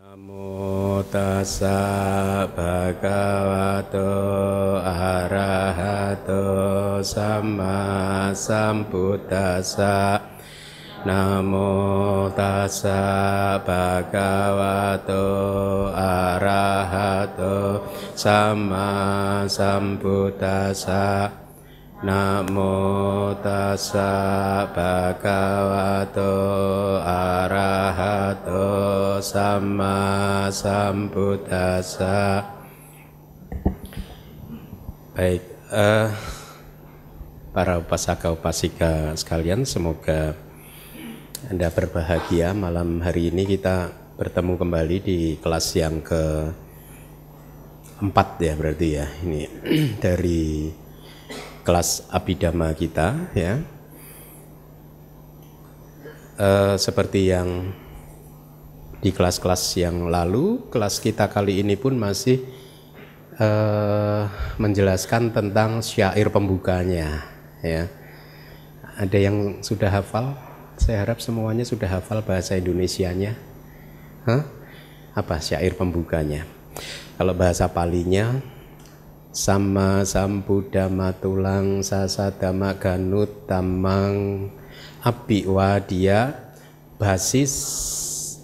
Namo tassa bhagavato arahato samma sambuddhassa. Namo tassa bhagavato arahato samma sambuddhassa. Namo tassa bhagavato arahato samma sambuddhassa. Baik, para upasaka upasika sekalian, semoga Anda berbahagia. Malam hari ini kita bertemu kembali di kelas yang keempat ya, berarti ya, ini dari kelas Abhidhamma kita ya. Seperti yang di kelas-kelas yang lalu, kelas kita kali ini pun masih menjelaskan tentang syair pembukanya ya. Ada yang sudah hafal? Saya harap semuanya sudah hafal bahasa Indonesianya. Apa syair pembukanya? Kalau bahasa Palinya, Sama sambuddhama tulang sasadama ganut tamang api wadia basis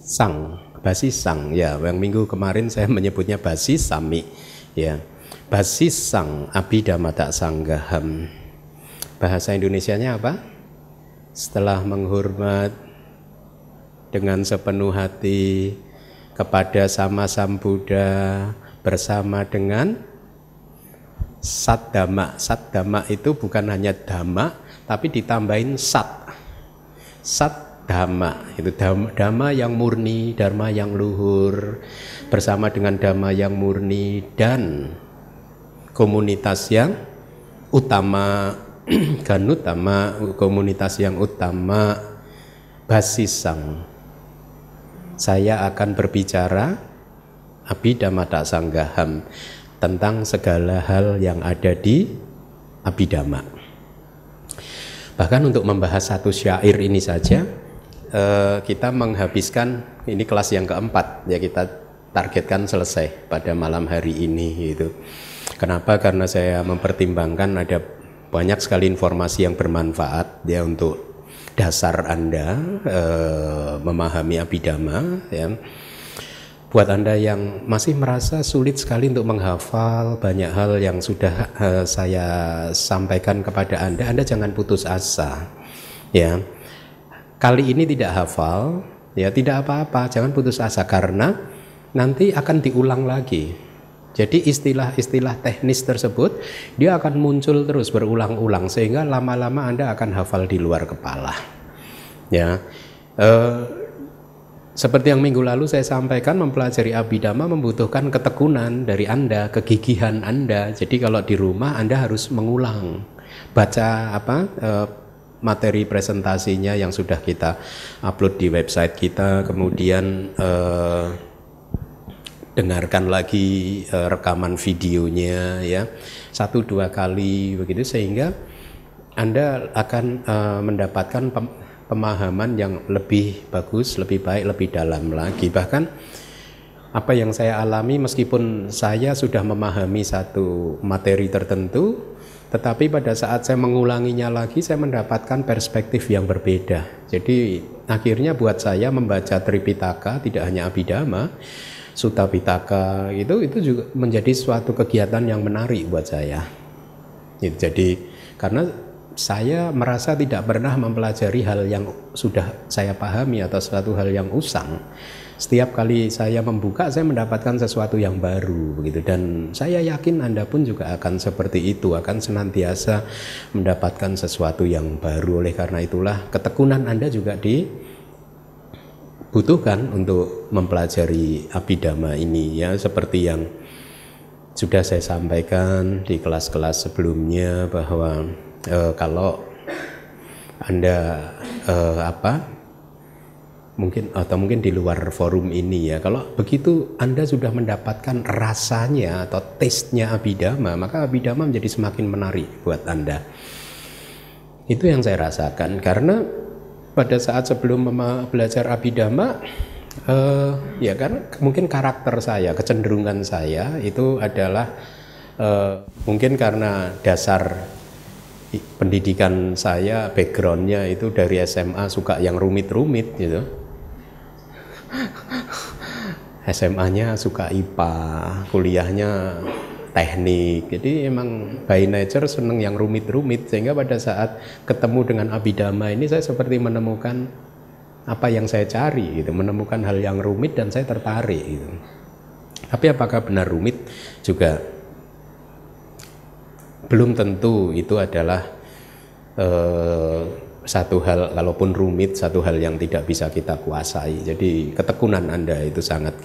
sang ya, yang minggu kemarin saya menyebutnya basis sami ya, basis sang abhidhamma tak sanggaham. Bahasa Indonesianya apa? Setelah menghormat dengan sepenuh hati kepada sama sambuddha bersama dengan Sat Dhamma. Sat Dhamma itu bukan hanya Dhamma, tapi ditambahin Sat. Sat Dhamma itu Dhamma yang murni, Dharma yang luhur, bersama dengan Dhamma yang murni dan komunitas yang utama, ganutama, komunitas yang utama, basisang. Saya akan berbicara Abhidhamma tak sanggaham, tentang segala hal yang ada di Abhidhamma. Bahkan untuk membahas satu syair ini saja, kita menghabiskan, ini kelas yang keempat ya, kita targetkan selesai pada malam hari ini gitu. Kenapa? Karena saya mempertimbangkan ada banyak sekali informasi yang bermanfaat ya untuk dasar Anda memahami Abhidhamma ya. Buat Anda yang masih merasa sulit sekali untuk menghafal banyak hal yang sudah saya sampaikan kepada Anda jangan putus asa ya. Kali ini tidak hafal ya, tidak apa-apa, jangan putus asa karena nanti akan diulang lagi. Jadi istilah-istilah teknis tersebut dia akan muncul terus berulang-ulang sehingga lama-lama Anda akan hafal di luar kepala ya. Seperti yang minggu lalu saya sampaikan, mempelajari Abhidhamma membutuhkan ketekunan dari Anda, kegigihan Anda. Jadi kalau di rumah Anda harus mengulang, baca materi presentasinya yang sudah kita upload di website kita, kemudian dengarkan lagi rekaman videonya ya, 1-2 kali begitu, sehingga Anda akan mendapatkan pemahaman yang lebih bagus, lebih baik, lebih dalam lagi. Bahkan apa yang saya alami, meskipun saya sudah memahami satu materi tertentu, tetapi pada saat saya mengulanginya lagi, saya mendapatkan perspektif yang berbeda. Jadi akhirnya buat saya membaca Tripitaka, tidak hanya Abhidhamma, Sutta Pitaka, itu juga menjadi suatu kegiatan yang menarik buat saya. Jadi karena saya merasa tidak pernah mempelajari hal yang sudah saya pahami atau suatu hal yang usang. Setiap kali saya membuka, saya mendapatkan sesuatu yang baru begitu, dan saya yakin Anda pun juga akan seperti itu, akan senantiasa mendapatkan sesuatu yang baru. Oleh karena itulah ketekunan Anda juga dibutuhkan untuk mempelajari Abhidhamma ini ya, seperti yang sudah saya sampaikan di kelas-kelas sebelumnya bahwa kalau Anda mungkin di luar forum ini ya, kalau begitu Anda sudah mendapatkan rasanya atau taste-nya Abhidhamma, maka Abhidhamma menjadi semakin menarik buat Anda. Itu yang saya rasakan, karena pada saat sebelum belajar Abhidhamma, Ya kan mungkin karakter saya, kecenderungan saya itu adalah mungkin karena dasar pendidikan saya, backgroundnya itu dari SMA suka yang rumit-rumit gitu. SMA-nya suka IPA, kuliahnya teknik. Jadi emang by nature seneng yang rumit-rumit, sehingga pada saat ketemu dengan Abhidhamma ini saya seperti menemukan apa yang saya cari gitu, menemukan hal yang rumit dan saya tertarik gitu. Tapi apakah benar rumit juga belum tentu itu adalah satu hal, kalaupun rumit, satu hal yang tidak bisa kita kuasai. Jadi ketekunan Anda itu sangat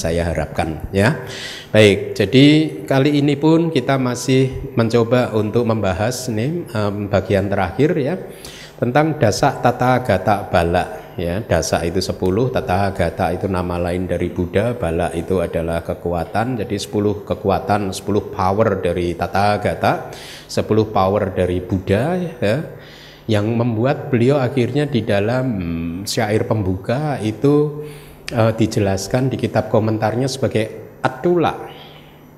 saya harapkan ya. Baik, jadi kali ini pun kita masih mencoba untuk membahas nih bagian terakhir ya, tentang dasa tata gata bala ya. Dasa itu 10, tata gata itu nama lain dari Buddha, bala itu adalah kekuatan. Jadi 10 kekuatan, 10 power dari tata gata, 10 power dari Buddha ya, yang membuat beliau akhirnya di dalam syair pembuka itu dijelaskan di kitab komentarnya sebagai atula.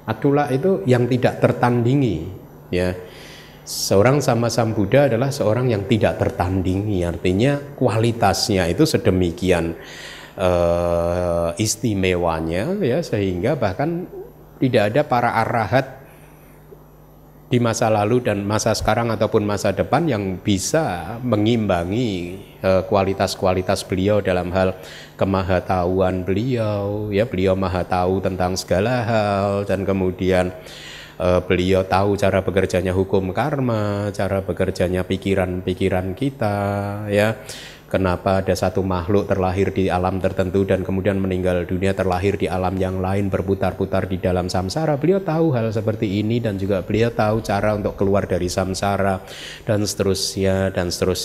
Atula itu yang tidak tertandingi ya. Seorang sama Sang Buddha adalah seorang yang tidak tertandingi, artinya kualitasnya itu sedemikian istimewanya ya, sehingga bahkan tidak ada para arahat di masa lalu dan masa sekarang ataupun masa depan yang bisa mengimbangi kualitas-kualitas beliau dalam hal kemahatauan beliau ya. Beliau maha tahu tentang segala hal, dan kemudian beliau tahu cara bekerjanya hukum karma, cara bekerjanya pikiran-pikiran kita ya. Kenapa ada satu makhluk terlahir di alam tertentu dan kemudian meninggal dunia, terlahir di alam yang lain, berputar-putar di dalam samsara. Beliau tahu hal seperti ini, dan juga beliau tahu cara untuk keluar dari samsara dan seterusnya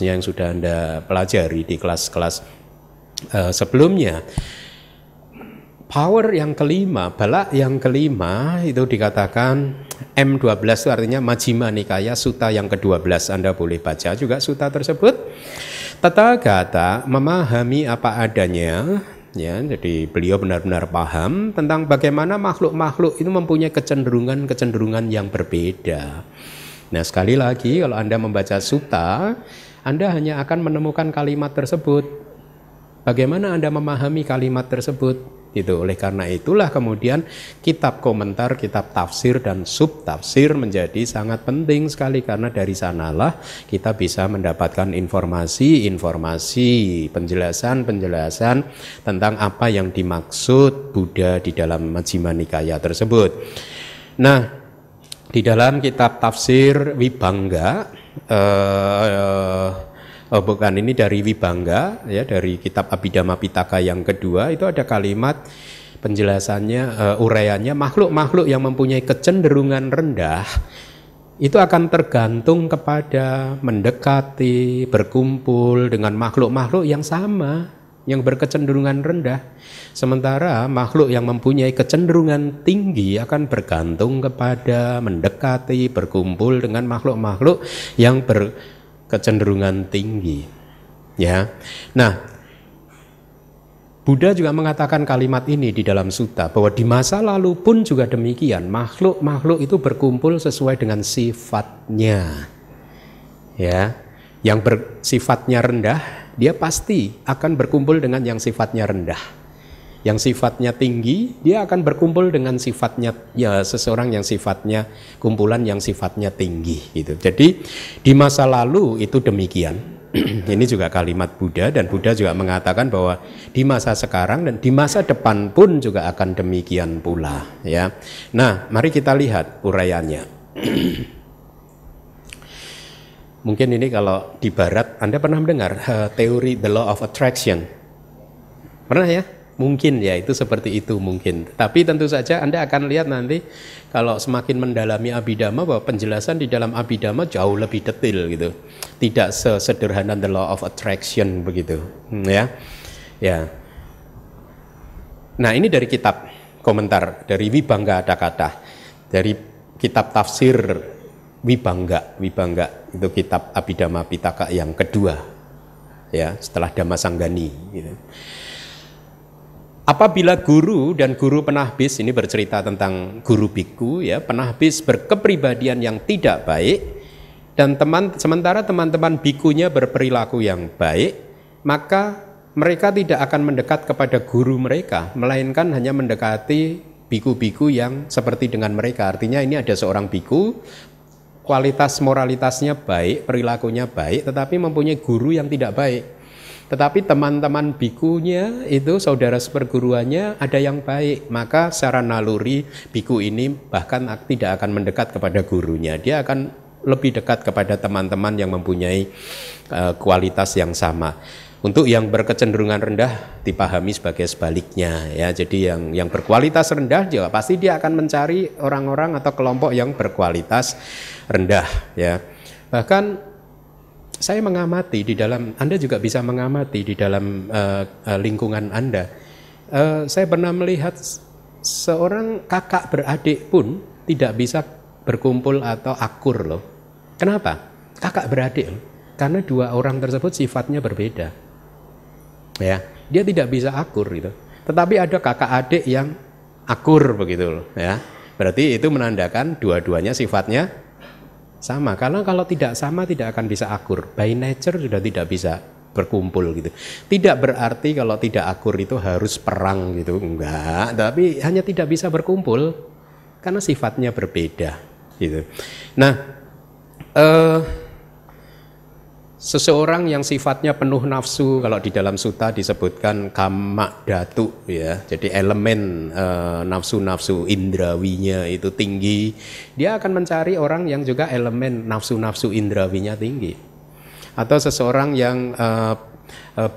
yang sudah Anda pelajari di kelas-kelas sebelumnya. Power yang kelima, bala yang kelima itu dikatakan M12, itu artinya Majjhima Nikaya, sutta yang ke-12. Anda boleh baca juga sutta tersebut. Tathagata memahami apa adanya ya, jadi beliau benar-benar paham tentang bagaimana makhluk-makhluk itu mempunyai kecenderungan yang berbeda. Nah, sekali lagi kalau Anda membaca sutta, Anda hanya akan menemukan kalimat tersebut. Bagaimana Anda memahami kalimat tersebut? Itu oleh karena itulah kemudian kitab komentar, kitab tafsir dan subtafsir menjadi sangat penting sekali, karena dari sanalah kita bisa mendapatkan informasi, penjelasan tentang apa yang dimaksud Buddha di dalam Majjhima Nikaya tersebut. Nah, di dalam kitab tafsir Vibhanga, bukan, ini dari Vibhanga ya, dari kitab Abhidhamma Pitaka yang kedua, itu ada kalimat penjelasannya, uraiannya, makhluk-makhluk yang mempunyai kecenderungan rendah itu akan tergantung kepada mendekati, berkumpul dengan makhluk-makhluk yang sama, yang berkecenderungan rendah. Sementara makhluk yang mempunyai kecenderungan tinggi akan bergantung kepada mendekati, berkumpul dengan makhluk-makhluk yang kecenderungan tinggi ya. Nah, Buddha juga mengatakan kalimat ini di dalam sutta, bahwa di masa lalu pun juga demikian, makhluk-makhluk itu berkumpul sesuai dengan sifatnya ya. Yang bersifatnya rendah, dia pasti akan berkumpul dengan yang sifatnya rendah. Yang sifatnya tinggi, dia akan berkumpul dengan sifatnya ya, seseorang yang sifatnya, kumpulan yang sifatnya tinggi gitu. Jadi di masa lalu itu demikian. Ini juga kalimat Buddha, dan Buddha juga mengatakan bahwa di masa sekarang dan di masa depan pun juga akan demikian pula ya. Nah, mari kita lihat uraiannya. Mungkin ini kalau di barat Anda pernah mendengar teori the law of attraction. Pernah ya? Mungkin ya, itu seperti itu mungkin. Tapi tentu saja Anda akan lihat nanti kalau semakin mendalami Abhidhamma, bahwa penjelasan di dalam Abhidhamma jauh lebih detail gitu. Tidak sesederhana the law of attraction begitu, ya. Ya. Nah, ini dari kitab komentar dari Vibhanga Adakata, dari kitab tafsir Vibhanga itu kitab Abhidhamma Pitaka yang kedua ya, setelah Dhammasanggani gitu. Apabila guru dan guru penahbis, ini bercerita tentang guru biku ya, penahbis berkepribadian yang tidak baik, dan sementara teman-teman bikunya berperilaku yang baik, maka mereka tidak akan mendekat kepada guru mereka, melainkan hanya mendekati biku-biku yang seperti dengan mereka. Artinya ini ada seorang biku, kualitas moralitasnya baik, perilakunya baik, tetapi mempunyai guru yang tidak baik. Tetapi teman-teman bikunya itu, saudara seperguruannya ada yang baik, maka secara naluri biku ini bahkan tidak akan mendekat kepada gurunya. Dia akan lebih dekat kepada teman-teman yang mempunyai kualitas yang sama. Untuk yang berkecenderungan rendah dipahami sebagai sebaliknya ya. Jadi yang berkualitas rendah juga pasti dia akan mencari orang-orang atau kelompok yang berkualitas rendah ya. Bahkan saya mengamati di dalam, Anda juga bisa mengamati di dalam lingkungan Anda. Saya pernah melihat seorang kakak beradik pun tidak bisa berkumpul atau akur loh. Kenapa? Kakak beradik loh. Karena dua orang tersebut sifatnya berbeda. Ya, dia tidak bisa akur gitu. Tetapi ada kakak adik yang akur begitu loh, ya. Berarti itu menandakan dua-duanya sifatnya sama. Karena kalau tidak sama tidak akan bisa akur. By nature sudah tidak bisa berkumpul gitu. Tidak berarti kalau tidak akur itu harus perang gitu, enggak. Tapi hanya tidak bisa berkumpul karena sifatnya berbeda gitu. Nah, seseorang yang sifatnya penuh nafsu, kalau di dalam sutta disebutkan kama datu ya, jadi elemen nafsu-nafsu indrawinya itu tinggi, dia akan mencari orang yang juga elemen nafsu-nafsu indrawinya tinggi. Atau seseorang yang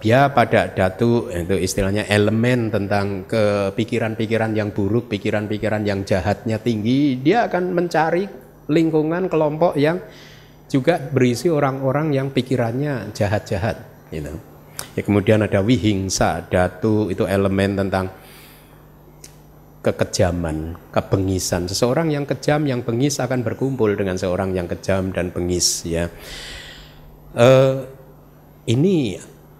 dia pada datu, itu istilahnya elemen tentang kepikiran-pikiran yang buruk, pikiran-pikiran yang jahatnya tinggi, dia akan mencari lingkungan kelompok yang juga berisi orang-orang yang pikirannya jahat-jahat gitu. Ya, kemudian ada wihingsa datu, itu elemen tentang kekejaman, kebengisan. Seseorang yang kejam, yang bengis akan berkumpul dengan seorang yang kejam dan bengis ya. Ini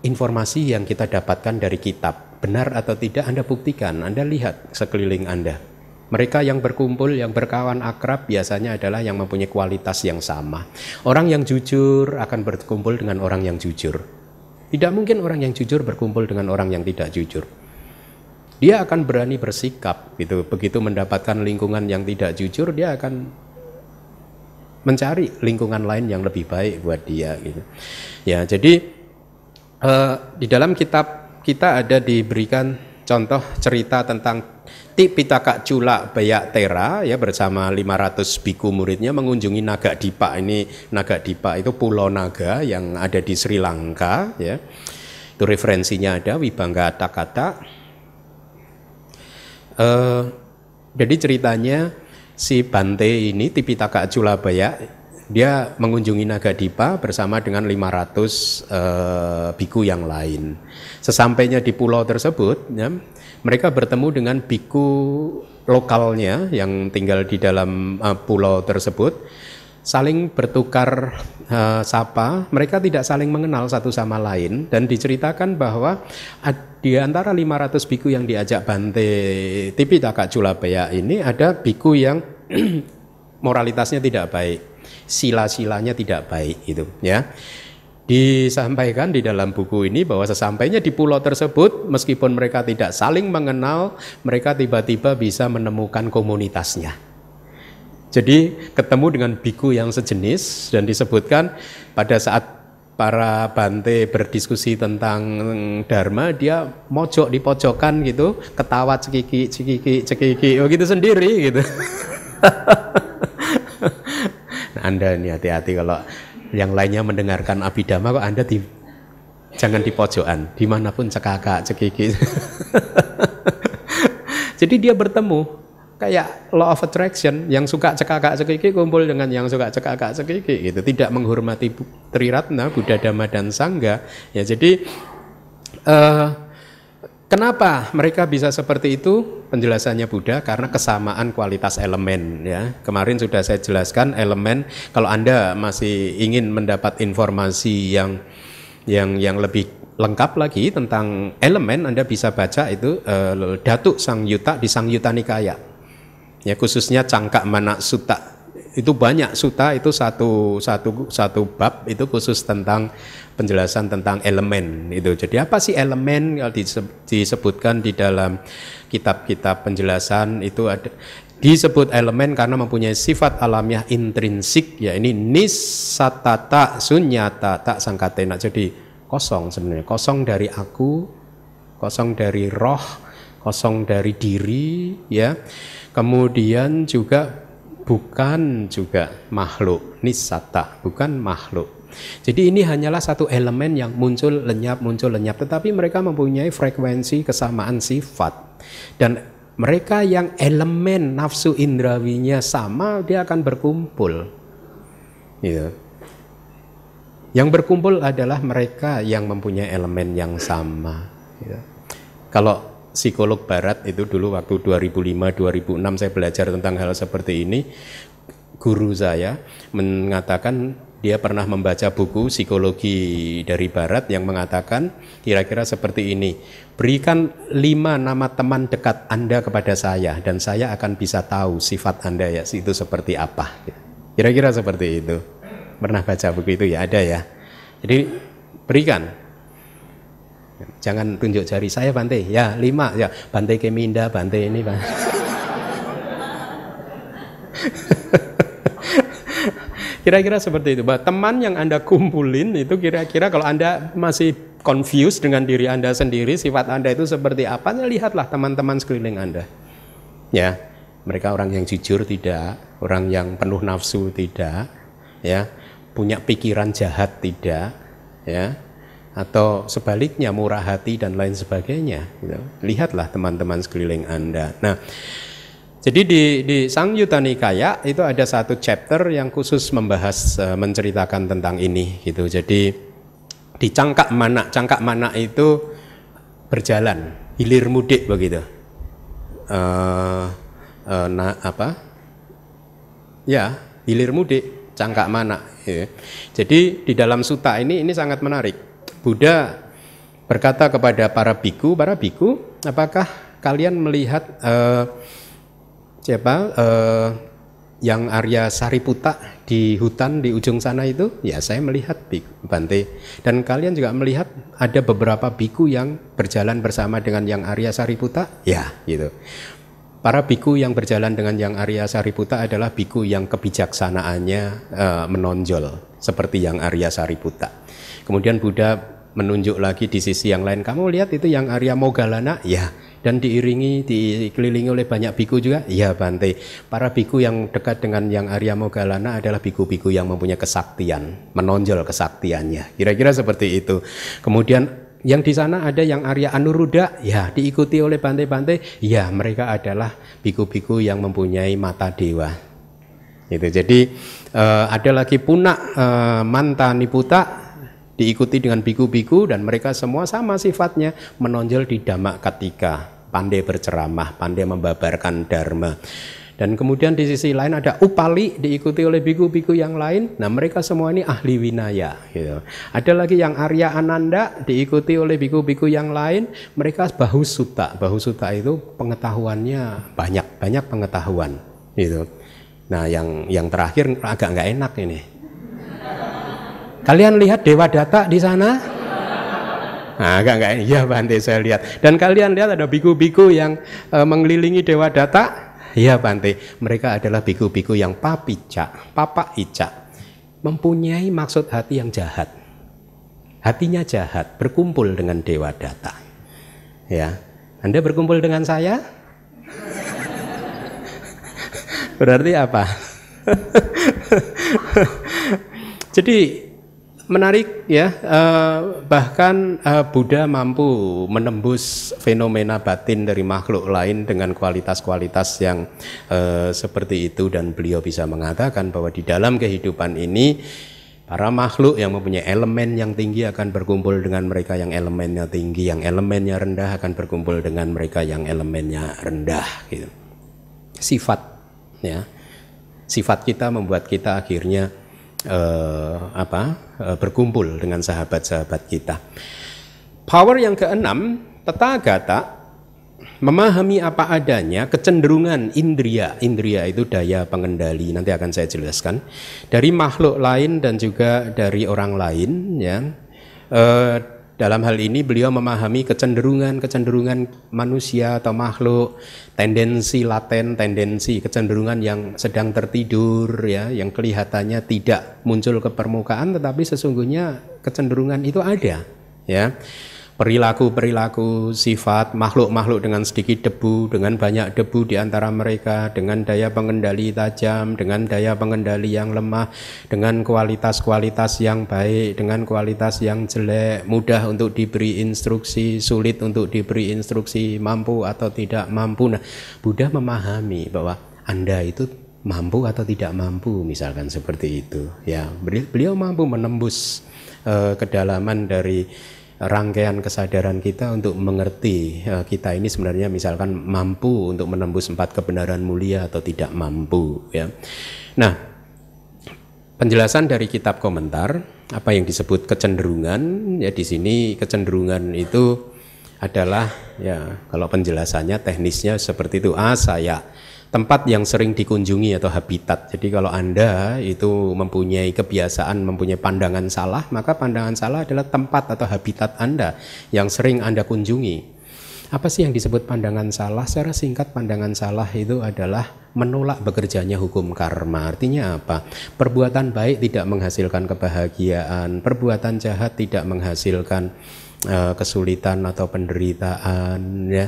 informasi yang kita dapatkan dari kitab. Benar atau tidak Anda buktikan, Anda lihat sekeliling Anda. Mereka yang berkumpul, yang berkawan akrab biasanya adalah yang mempunyai kualitas yang sama. Orang yang jujur akan berkumpul dengan orang yang jujur. Tidak mungkin orang yang jujur berkumpul dengan orang yang tidak jujur. Dia akan berani bersikap gitu. Begitu mendapatkan lingkungan yang tidak jujur, dia akan mencari lingkungan lain yang lebih baik buat dia gitu. Ya, jadi di dalam kitab kita ada diberikan contoh cerita tentang Tipitaka Cula Bayatera ya, bersama 500 biku muridnya mengunjungi Nagadipa. Ini Nagadipa itu pulau naga yang ada di Sri Lanka ya. Itu referensinya ada Wibangga Takata. Jadi ceritanya si Bante ini Tipitaka Cula Baya, dia mengunjungi Nagadipa bersama dengan 500 biku yang lain. Sesampainya di pulau tersebut ya, mereka bertemu dengan biku lokalnya yang tinggal di dalam pulau tersebut, saling bertukar sapa. Mereka tidak saling mengenal satu sama lain, dan diceritakan bahwa di antara 500 biku yang diajak Bante Tipitaka Cula Baya ini ada biku yang moralitasnya tidak baik, sila-silanya tidak baik gitu ya. Disampaikan di dalam buku ini bahwa sesampainya di pulau tersebut, meskipun mereka tidak saling mengenal, mereka tiba-tiba bisa menemukan komunitasnya. Jadi ketemu dengan biku yang sejenis, dan disebutkan pada saat para Bante berdiskusi tentang dharma, dia mojok di pojokan gitu, ketawa cekiki gitu sendiri gitu. Nah, Anda ini hati-hati kalau yang lainnya mendengarkan Abhidhamma, kok Anda jangan di pojokan, dimanapun cekakak cekiki. Jadi dia bertemu kayak law of attraction, yang suka cekakak cekiki kumpul dengan yang suka cekakak cekiki gitu, tidak menghormati Triratna, Buddha, Dhamma dan Sangha ya. Jadi kenapa mereka bisa seperti itu? Penjelasannya Buddha, karena kesamaan kualitas elemen ya. Kemarin sudah saya jelaskan elemen. Kalau Anda masih ingin mendapat informasi yang lebih lengkap lagi tentang elemen, Anda bisa baca itu Datuk Sangyutta di Sangyutta Nikaya. Ya, khususnya Cangkak Mana Sutta. Itu banyak sutta, itu satu bab itu khusus tentang penjelasan tentang elemen itu. Jadi apa sih elemen? Kalau disebutkan di dalam kitab-kitab penjelasan itu ada disebut elemen karena mempunyai sifat alamiah intrinsik, ya ini nisatata sunyata tak sangkatena. Jadi kosong sebenarnya, kosong dari aku, kosong dari roh, kosong dari diri, ya. Kemudian juga bukan juga makhluk, nisata, bukan makhluk. Jadi ini hanyalah satu elemen yang muncul lenyap, tetapi mereka mempunyai frekuensi kesamaan sifat. Dan mereka yang elemen nafsu indrawinya sama, dia akan berkumpul. Gitu. Yang berkumpul adalah mereka yang mempunyai elemen yang sama. Gitu. Kalau psikolog barat itu dulu waktu 2005-2006 saya belajar tentang hal seperti ini, guru saya mengatakan dia pernah membaca buku psikologi dari barat yang mengatakan kira-kira seperti ini, berikan 5 nama teman dekat Anda kepada saya dan saya akan bisa tahu sifat Anda ya itu seperti apa. Kira-kira seperti itu. Pernah baca buku itu ya, ada ya. Jadi berikan, jangan tunjuk jari, saya Bante, ya 5, ya Bante Keminda, Bante ini, Bante. Kira-kira seperti itu. Teman yang Anda kumpulin itu kira-kira kalau Anda masih confused dengan diri Anda sendiri, sifat Anda itu seperti apa, ya lihatlah teman-teman sekeliling Anda. Ya, mereka orang yang jujur tidak, orang yang penuh nafsu tidak, ya, punya pikiran jahat tidak, ya, atau sebaliknya murah hati dan lain sebagainya. Gitu. Lihatlah teman-teman sekeliling Anda. Nah, jadi di Sangyutta Nikaya itu ada satu chapter yang khusus membahas, menceritakan tentang ini. Gitu. Jadi di Cangkak Mana itu berjalan, hilir mudik begitu. Ya, hilir mudik, Cangkak Mana. Ya. Jadi di dalam sutta ini sangat menarik. Buddha berkata kepada para biku, apakah kalian melihat yang Arya Sariputta di hutan di ujung sana itu? Ya, saya melihat, Bante. Dan kalian juga melihat ada beberapa biku yang berjalan bersama dengan yang Arya Sariputta? Ya, gitu. Para biku yang berjalan dengan yang Arya Sariputta adalah biku yang kebijaksanaannya menonjol seperti yang Arya Sariputta. Kemudian Buddha menunjuk lagi di sisi yang lain, kamu lihat itu yang Arya Moggallana? Ya. Dan dikelilingi oleh banyak biku juga? Ya, Bante. Para biku yang dekat dengan yang Arya Moggallana adalah biku-biku yang mempunyai kesaktian, menonjol kesaktiannya. Kira-kira seperti itu. Kemudian yang di sana ada yang Arya Anuruddha, ya, diikuti oleh Bante-Bante. Ya, mereka adalah biku-biku yang mempunyai mata dewa. Gitu. Jadi ada lagi Punak Mantaniputta, diikuti dengan biku-biku dan mereka semua sama sifatnya, menonjol di Dhamma Katika, pandai berceramah, pandai membabarkan dharma. Dan kemudian di sisi lain ada Upali, diikuti oleh biku-biku yang lain. Nah, mereka semua ini ahli winaya gitu. Ada lagi yang Arya Ananda, diikuti oleh biku-biku yang lain, mereka Bahusutta. Bahusutta itu pengetahuannya banyak pengetahuan gitu. Nah, yang terakhir agak nggak enak ini. Kalian lihat Dewa Data di sana? Nah, enggak, ya Bante, saya lihat. Dan kalian lihat ada biku-biku yang mengelilingi Dewa Data? Ya Bante, mereka adalah biku-biku yang papa ica, mempunyai maksud hati yang jahat. Hatinya jahat, berkumpul dengan Dewa Data. Ya, Anda berkumpul dengan saya? Berarti apa? Jadi menarik ya, bahkan Buddha mampu menembus fenomena batin dari makhluk lain dengan kualitas-kualitas yang seperti itu, dan beliau bisa mengatakan bahwa di dalam kehidupan ini para makhluk yang mempunyai elemen yang tinggi akan berkumpul dengan mereka yang elemennya tinggi, yang elemennya rendah akan berkumpul dengan mereka yang elemennya rendah gitu. Sifat ya, sifat kita membuat kita akhirnya berkumpul dengan sahabat-sahabat kita. Power yang keenam, Tathagata memahami apa adanya, kecenderungan indria. Indria itu daya pengendali, nanti akan saya jelaskan, dari makhluk lain dan juga dari orang lain, ya. Dalam hal ini beliau memahami kecenderungan manusia atau makhluk, tendensi laten, tendensi kecenderungan yang sedang tertidur, ya, yang kelihatannya tidak muncul ke permukaan tetapi sesungguhnya kecenderungan itu ada, ya. Perilaku-perilaku, sifat makhluk-makhluk dengan sedikit debu, dengan banyak debu di antara mereka, dengan daya pengendali tajam, dengan daya pengendali yang lemah, dengan kualitas-kualitas yang baik, dengan kualitas yang jelek, mudah untuk diberi instruksi, sulit untuk diberi instruksi, mampu atau tidak mampu. Nah, Buddha memahami bahwa Anda itu mampu atau tidak mampu, misalkan seperti itu. Ya, beliau mampu menembus kedalaman dari rangkaian kesadaran kita untuk mengerti kita ini sebenarnya misalkan mampu untuk menembus 4 kebenaran mulia atau tidak mampu, ya. Nah, penjelasan dari kitab komentar apa yang disebut kecenderungan, ya, di sini kecenderungan itu adalah, ya, kalau penjelasannya teknisnya seperti itu, saya tempat yang sering dikunjungi atau habitat. Jadi kalau Anda itu mempunyai kebiasaan, mempunyai pandangan salah, maka pandangan salah adalah tempat atau habitat Anda yang sering Anda kunjungi. Apa sih yang disebut pandangan salah? Secara singkat, pandangan salah itu adalah menolak bekerjanya hukum karma. Artinya apa? Perbuatan baik tidak menghasilkan kebahagiaan, perbuatan jahat tidak menghasilkan kesulitan atau penderitaan, ya.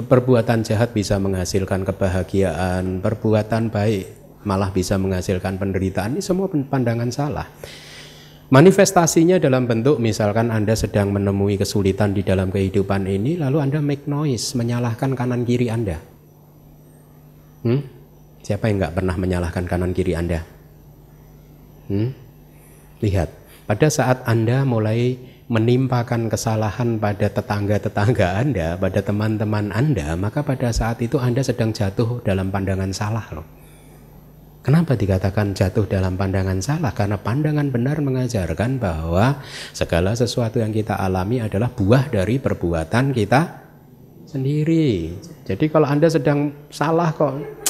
Perbuatan jahat bisa menghasilkan kebahagiaan, perbuatan baik malah bisa menghasilkan penderitaan. Ini semua pandangan salah. Manifestasinya dalam bentuk misalkan Anda sedang menemui kesulitan di dalam kehidupan ini, lalu Anda make noise, menyalahkan kanan kiri Anda. Siapa yang nggak pernah menyalahkan kanan kiri Anda? Lihat, pada saat Anda mulai menimpakan kesalahan pada tetangga-tetangga Anda, pada teman-teman Anda, maka pada saat itu Anda sedang jatuh dalam pandangan salah loh. Kenapa dikatakan jatuh dalam pandangan salah? Karena pandangan benar mengajarkan bahwa segala sesuatu yang kita alami adalah buah dari perbuatan kita sendiri. Jadi kalau Anda sedang salah kok,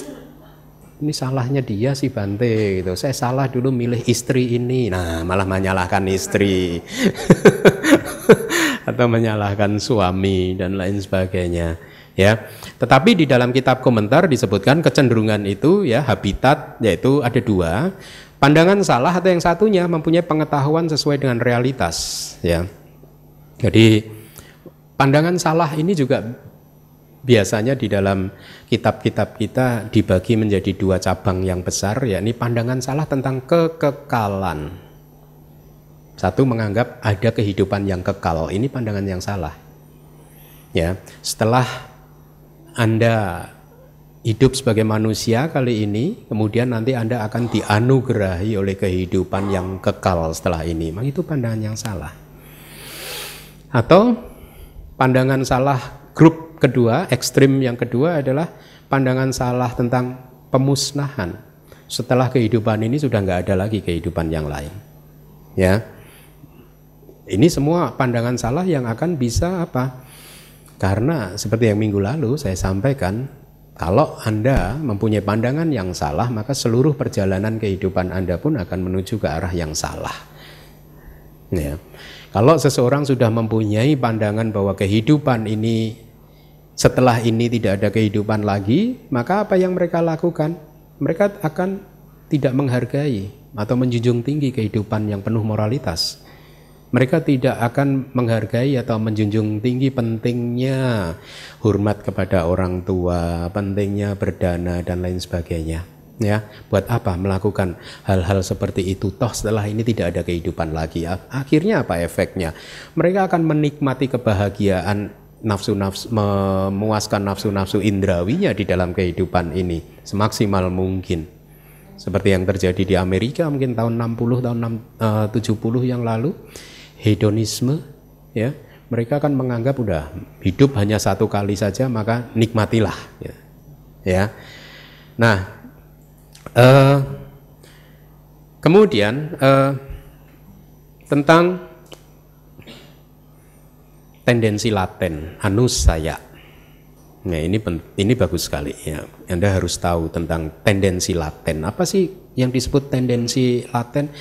ini salahnya dia si Bante gitu. Saya salah dulu milih istri ini. Nah, malah menyalahkan istri. Atau menyalahkan suami dan lain sebagainya, ya. Tetapi di dalam kitab komentar disebutkan kecenderungan itu, ya, habitat, yaitu ada 2. Pandangan salah atau yang satunya mempunyai pengetahuan sesuai dengan realitas, ya. Jadi pandangan salah ini juga biasanya di dalam kitab-kitab kita dibagi menjadi 2 cabang yang besar, yakni pandangan salah tentang kekekalan. Satu menganggap ada kehidupan yang kekal, ini pandangan yang salah. Ya, setelah Anda hidup sebagai manusia kali ini, kemudian nanti Anda akan dianugerahi oleh kehidupan yang kekal setelah ini. Memang itu pandangan yang salah. Atau pandangan salah grup kedua, ekstrim yang kedua adalah pandangan salah tentang pemusnahan. Setelah kehidupan ini sudah nggak ada lagi kehidupan yang lain. Ya, ini semua pandangan salah yang akan bisa apa? Karena seperti yang minggu lalu saya sampaikan, kalau Anda mempunyai pandangan yang salah, maka seluruh perjalanan kehidupan Anda pun akan menuju ke arah yang salah. Ya. Kalau seseorang sudah mempunyai pandangan bahwa kehidupan ini setelah ini tidak ada kehidupan lagi, maka apa yang mereka lakukan? Mereka akan tidak menghargai atau menjunjung tinggi kehidupan yang penuh moralitas. Mereka tidak akan menghargai atau menjunjung tinggi pentingnya hormat kepada orang tua, pentingnya berdana dan lain sebagainya. Ya, buat apa melakukan hal-hal seperti itu? Toh setelah ini tidak ada kehidupan lagi. Akhirnya apa efeknya? Mereka akan menikmati kebahagiaan nafsu-nafsu, memuaskan nafsu-nafsu indrawinya di dalam kehidupan ini semaksimal mungkin. Seperti yang terjadi di Amerika mungkin tahun 60, tahun 70 yang lalu. Hedonisme, ya, mereka akan menganggap udah hidup hanya satu kali saja, maka nikmatilah, ya. Nah, kemudian tentang tendensi laten, anusaya. Nah, ini bagus sekali ya. Anda harus tahu tentang tendensi laten. Apa sih yang disebut tendensi laten?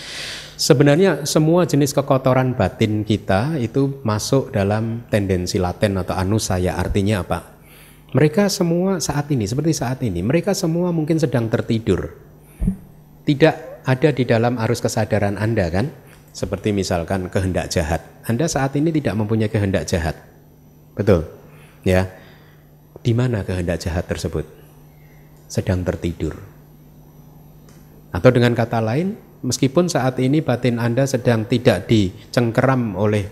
Sebenarnya semua jenis kekotoran batin kita itu masuk dalam tendensi laten atau anusaya. Artinya apa? Mereka semua saat ini, seperti saat ini, mereka semua mungkin sedang tertidur. Tidak ada di dalam arus kesadaran Anda kan? Seperti misalkan kehendak jahat. Anda saat ini tidak mempunyai kehendak jahat. Betul? Ya. Di mana kehendak jahat tersebut? Sedang tertidur. Atau dengan kata lain, meskipun saat ini batin Anda sedang tidak dicengkeram oleh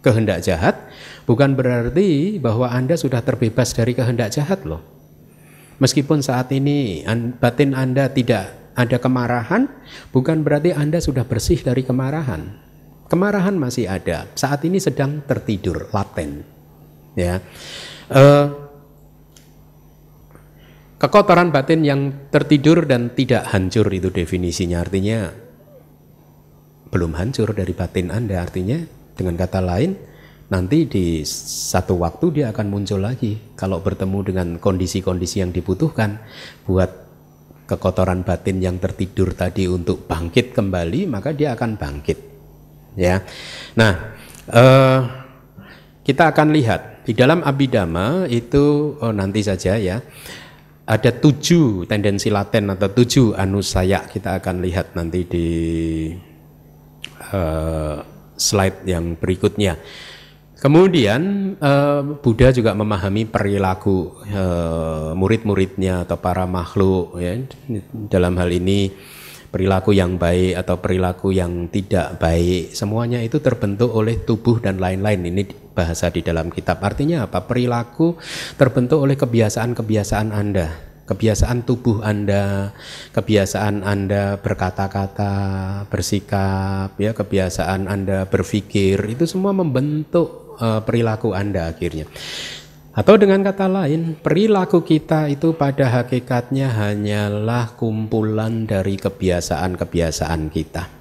kehendak jahat, bukan berarti bahwa Anda sudah terbebas dari kehendak jahat loh. Meskipun saat ini batin Anda tidak ada kemarahan, bukan berarti Anda sudah bersih dari kemarahan. Kemarahan masih ada. Saat ini sedang tertidur, laten. Ya. Kekotoran batin yang tertidur dan tidak hancur itu definisinya, artinya belum hancur dari batin Anda. Artinya dengan kata lain, nanti di satu waktu dia akan muncul lagi. Kalau bertemu dengan kondisi-kondisi yang dibutuhkan buat kekotoran batin yang tertidur tadi untuk bangkit kembali, maka dia akan bangkit. Ya. Nah, kita akan lihat di dalam Abhidhamma itu nanti saja ya. Ada 7 tendensi laten atau 7 anusaya. Kita akan lihat nanti di slide yang berikutnya. Kemudian Buddha juga memahami perilaku murid-muridnya atau para makhluk ya. Dalam hal ini perilaku yang baik atau perilaku yang tidak baik, semuanya itu terbentuk oleh tubuh dan lain-lain. Ini bahasa di dalam kitab. Artinya apa? Perilaku terbentuk oleh kebiasaan-kebiasaan Anda, kebiasaan tubuh Anda, kebiasaan Anda berkata-kata, bersikap, ya, kebiasaan Anda berpikir, itu semua membentuk perilaku Anda akhirnya. Atau dengan kata lain, perilaku kita itu pada hakikatnya hanyalah kumpulan dari kebiasaan-kebiasaan kita.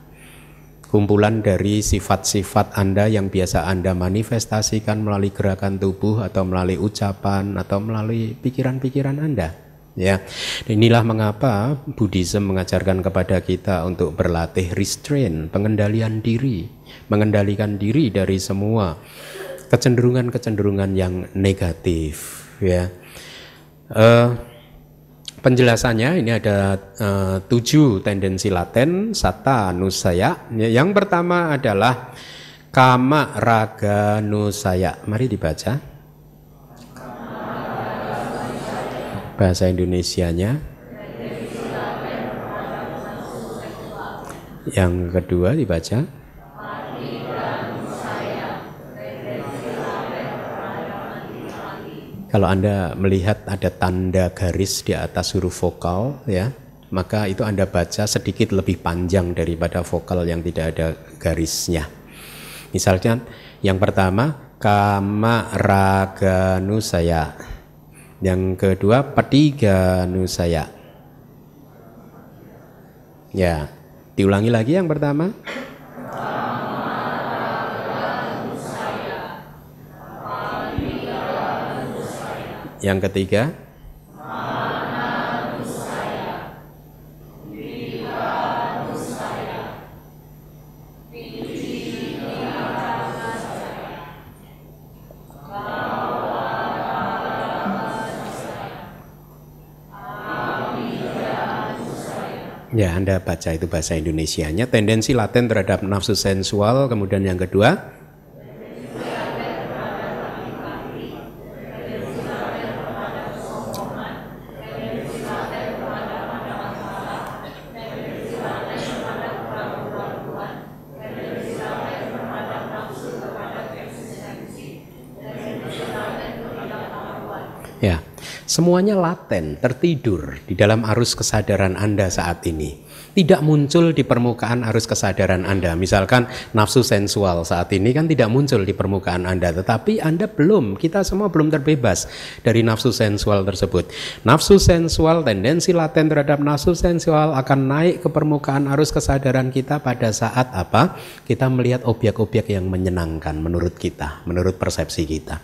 Kumpulan dari sifat-sifat Anda yang biasa Anda manifestasikan melalui gerakan tubuh atau melalui ucapan atau melalui pikiran-pikiran Anda. Ya, inilah mengapa Buddhism mengajarkan kepada kita untuk berlatih restraint, pengendalian diri, mengendalikan diri dari semua kecenderungan-kecenderungan yang negatif. Ya, penjelasannya ini ada 7 tendensi laten, satta nusaya. Yang pertama adalah kama raga nusaya. Mari dibaca. Bahasa Indonesianya. Yang kedua dibaca. Kalau Anda melihat ada tanda garis di atas huruf vokal, ya, maka itu Anda baca sedikit lebih panjang daripada vokal yang tidak ada garisnya. Misalnya yang pertama kama raga nusaya, yang kedua patiga nusaya. Ya, diulangi lagi yang pertama. Yang ketiga, ya, Anda baca itu bahasa Indonesianya. Tendensi laten terhadap nafsu sensual. Kemudian yang kedua, semuanya laten, tertidur di dalam arus kesadaran Anda saat ini. tidak muncul di permukaan arus kesadaran Anda. Misalkan nafsu sensual saat ini kan tidak muncul di permukaan Anda, tetapi Anda belum, kita semua belum terbebas dari nafsu sensual tersebut. Nafsu sensual, tendensi laten terhadap nafsu sensual akan naik ke permukaan arus kesadaran kita pada saat apa? Kita melihat objek-objek yang menyenangkan menurut kita, menurut persepsi kita.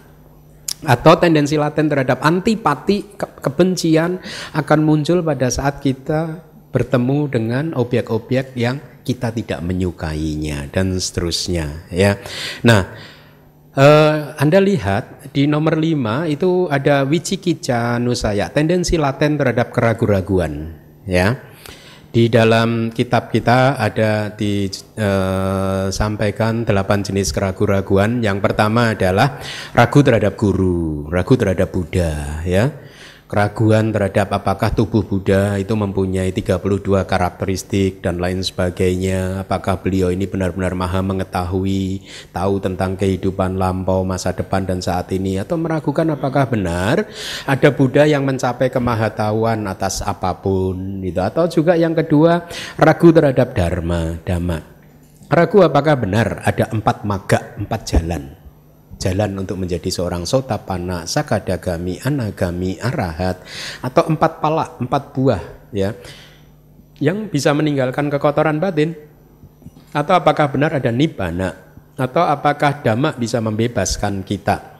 Atau tendensi laten terhadap antipati, kebencian akan muncul pada saat kita bertemu dengan objek-objek yang kita tidak menyukainya dan seterusnya, ya. Nah, Anda lihat di nomor 5 itu ada wicikica nusaya, tendensi laten terhadap keraguan-raguan, ya. Di dalam kitab kita ada disampaikan 8 jenis keraguan-raguan. Yang pertama adalah ragu terhadap guru, ragu terhadap Buddha, ya. Keraguan terhadap apakah tubuh Buddha itu mempunyai 32 karakteristik dan lain sebagainya. Apakah beliau ini benar-benar maha mengetahui, tahu tentang kehidupan lampau, masa depan dan saat ini. Atau meragukan apakah benar ada Buddha yang mencapai kemahatauan atas apapun gitu. Atau juga yang kedua, ragu terhadap dhamma. Ragu apakah benar ada 4 magga, 4 jalan untuk menjadi seorang sotapanna, sakadagami, anagami, arahat, atau 4 pala, 4 buah, ya, yang bisa meninggalkan kekotoran batin. Atau apakah benar ada nibbana, atau apakah dhamma bisa membebaskan kita,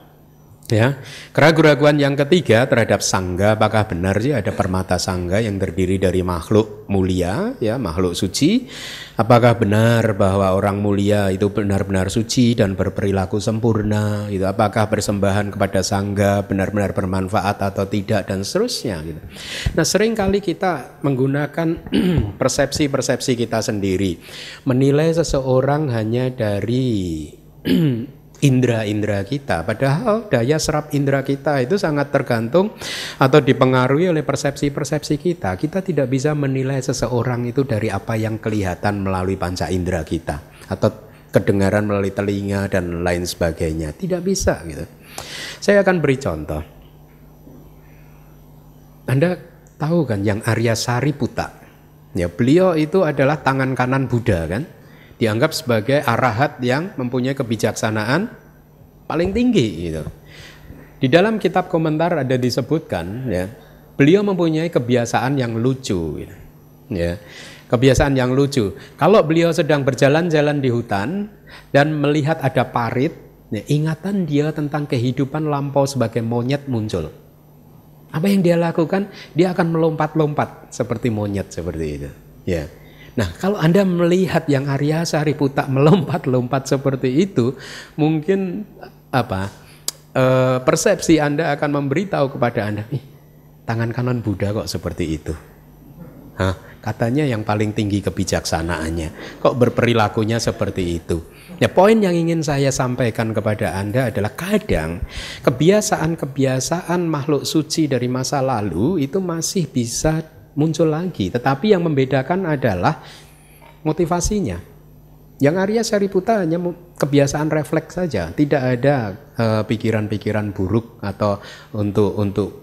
ya. Keraguan-raguan yang ketiga terhadap sangga, apakah benar sih ada permata sangga yang terdiri dari makhluk mulia, ya, makhluk suci. Apakah benar bahwa orang mulia itu benar-benar suci dan berperilaku sempurna gitu. Apakah persembahan kepada sangga benar-benar bermanfaat atau tidak dan seterusnya gitu. Nah, seringkali kita menggunakan persepsi-persepsi kita sendiri, menilai seseorang hanya dari indera-indera kita, padahal daya serap indera kita itu sangat tergantung atau dipengaruhi oleh persepsi-persepsi kita. Kita tidak bisa menilai seseorang itu dari apa yang kelihatan melalui panca indera kita atau kedengaran melalui telinga dan lain sebagainya. Tidak bisa gitu. Saya akan beri contoh. Anda tahu kan yang Arya Sariputta, ya, beliau itu adalah tangan kanan Buddha kan, dianggap sebagai arahat yang mempunyai kebijaksanaan paling tinggi gitu. Di dalam kitab komentar ada disebutkan, ya, beliau mempunyai kebiasaan yang lucu gitu, ya. Kebiasaan yang lucu. Kalau beliau sedang berjalan-jalan di hutan dan melihat ada parit, ya, ingatan dia tentang kehidupan lampau sebagai monyet muncul. Apa yang dia lakukan? Dia akan melompat-lompat seperti monyet seperti itu, ya. Nah, kalau Anda melihat yang Arya Sariputta melompat-lompat seperti itu, mungkin persepsi Anda akan memberitahu kepada Anda, tangan kanan Buddha kok seperti itu. Katanya yang paling tinggi kebijaksanaannya, kok berperilakunya seperti itu. Ya, poin yang ingin saya sampaikan kepada Anda adalah kadang kebiasaan-kebiasaan makhluk suci dari masa lalu itu masih bisa muncul lagi, tetapi yang membedakan adalah motivasinya. Yang Arya Sariputta hanya kebiasaan refleks saja, tidak ada pikiran-pikiran buruk atau untuk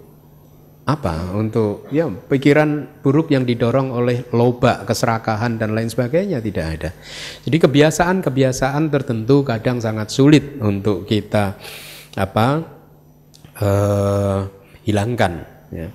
ya pikiran buruk yang didorong oleh loba, keserakahan dan lain sebagainya, tidak ada. Jadi kebiasaan-kebiasaan tertentu kadang sangat sulit untuk kita hilangkan, ya.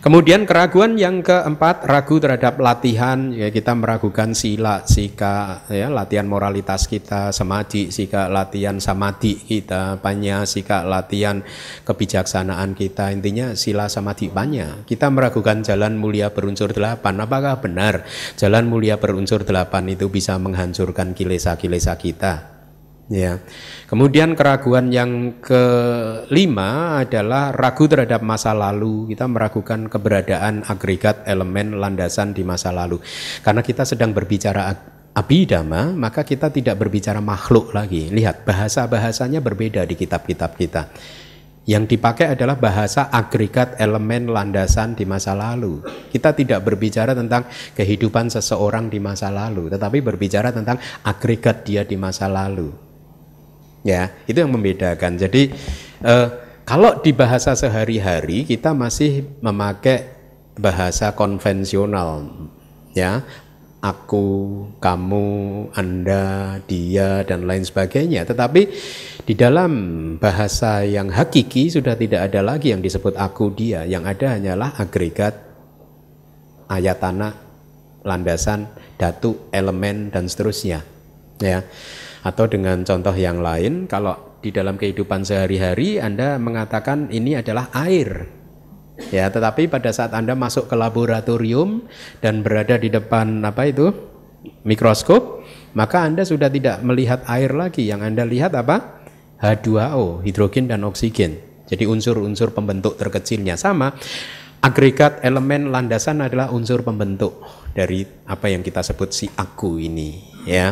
Kemudian keraguan yang keempat, ragu terhadap latihan, ya, kita meragukan sila, sika, ya, latihan moralitas kita, samadhi, sika, latihan samadhi kita, panya, sika, latihan kebijaksanaan kita, intinya sila, samadhi, panya. Kita meragukan jalan mulia berunsur 8, apakah benar jalan mulia berunsur 8 itu bisa menghancurkan kilesa-kilesa kita? Ya. Kemudian keraguan yang kelima adalah ragu terhadap masa lalu. Kita meragukan keberadaan agregat elemen landasan di masa lalu. Karena kita sedang berbicara abhidhamma, maka kita tidak berbicara makhluk lagi. Lihat, bahasa-bahasanya berbeda di kitab-kitab kita. Yang dipakai adalah bahasa agregat elemen landasan di masa lalu. Kita tidak berbicara tentang kehidupan seseorang di masa lalu, tetapi berbicara tentang agregat dia di masa lalu. Ya, itu yang membedakan. Jadi kalau di bahasa sehari-hari kita masih memakai bahasa konvensional, ya, aku, kamu, Anda, dia, dan lain sebagainya. Tetapi di dalam bahasa yang hakiki sudah tidak ada lagi yang disebut aku, dia. Yang ada hanyalah agregat, ayatana, landasan, dhatu, elemen, dan seterusnya. Ya. Atau dengan contoh yang lain, kalau di dalam kehidupan sehari-hari Anda mengatakan ini adalah air. Ya, tetapi pada saat Anda masuk ke laboratorium dan berada di depan mikroskop, maka Anda sudah tidak melihat air lagi. Yang Anda lihat apa? H2O, hidrogen dan oksigen. Jadi unsur-unsur pembentuk terkecilnya sama. Agregat, elemen, landasan adalah unsur pembentuk dari apa yang kita sebut si aku ini, ya.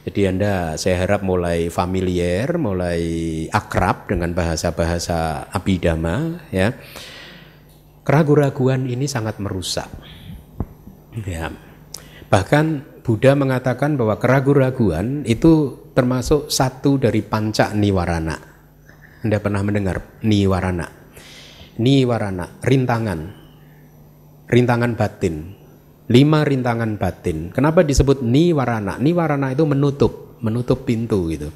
Jadi saya harap mulai familiar, mulai akrab dengan bahasa-bahasa Abhidhamma, ya. Keraguan-raguan ini sangat merusak. Ya. Bahkan Buddha mengatakan bahwa keraguan-raguan itu termasuk satu dari panca niwarana. Anda pernah mendengar niwarana? Niwarana, rintangan batin. 5 rintangan batin. Kenapa disebut niwarana? Niwarana itu menutup pintu gitu.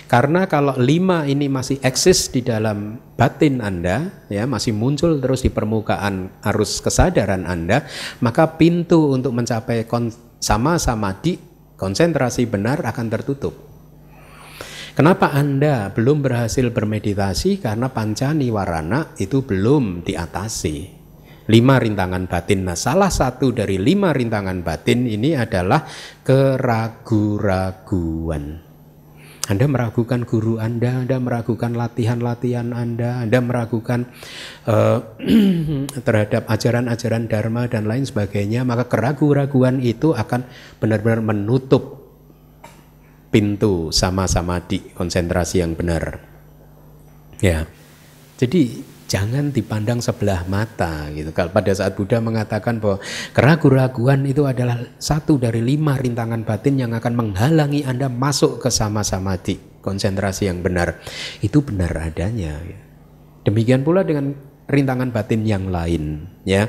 Karena kalau 5 ini masih eksis di dalam batin Anda, ya, masih muncul terus di permukaan arus kesadaran Anda, maka pintu untuk mencapai sama-samadhi, konsentrasi benar akan tertutup. Kenapa Anda belum berhasil bermeditasi? Karena panca niwarana itu belum diatasi. 5 rintangan batin. Nah, salah satu dari 5 rintangan batin ini adalah keraguan-raguan. Anda meragukan guru Anda meragukan latihan-latihan Anda meragukan terhadap ajaran-ajaran Dharma dan lain sebagainya, maka keraguan-raguan itu akan benar-benar menutup pintu sama-samadhi, konsentrasi yang benar. Ya. Jadi jangan dipandang sebelah mata gitu. Kalau pada saat Buddha mengatakan bahwa keraguan-raguan itu adalah satu dari 5 rintangan batin yang akan menghalangi Anda masuk ke sama-samadhi, konsentrasi yang benar, itu benar adanya. Demikian pula dengan rintangan batin yang lain, ya.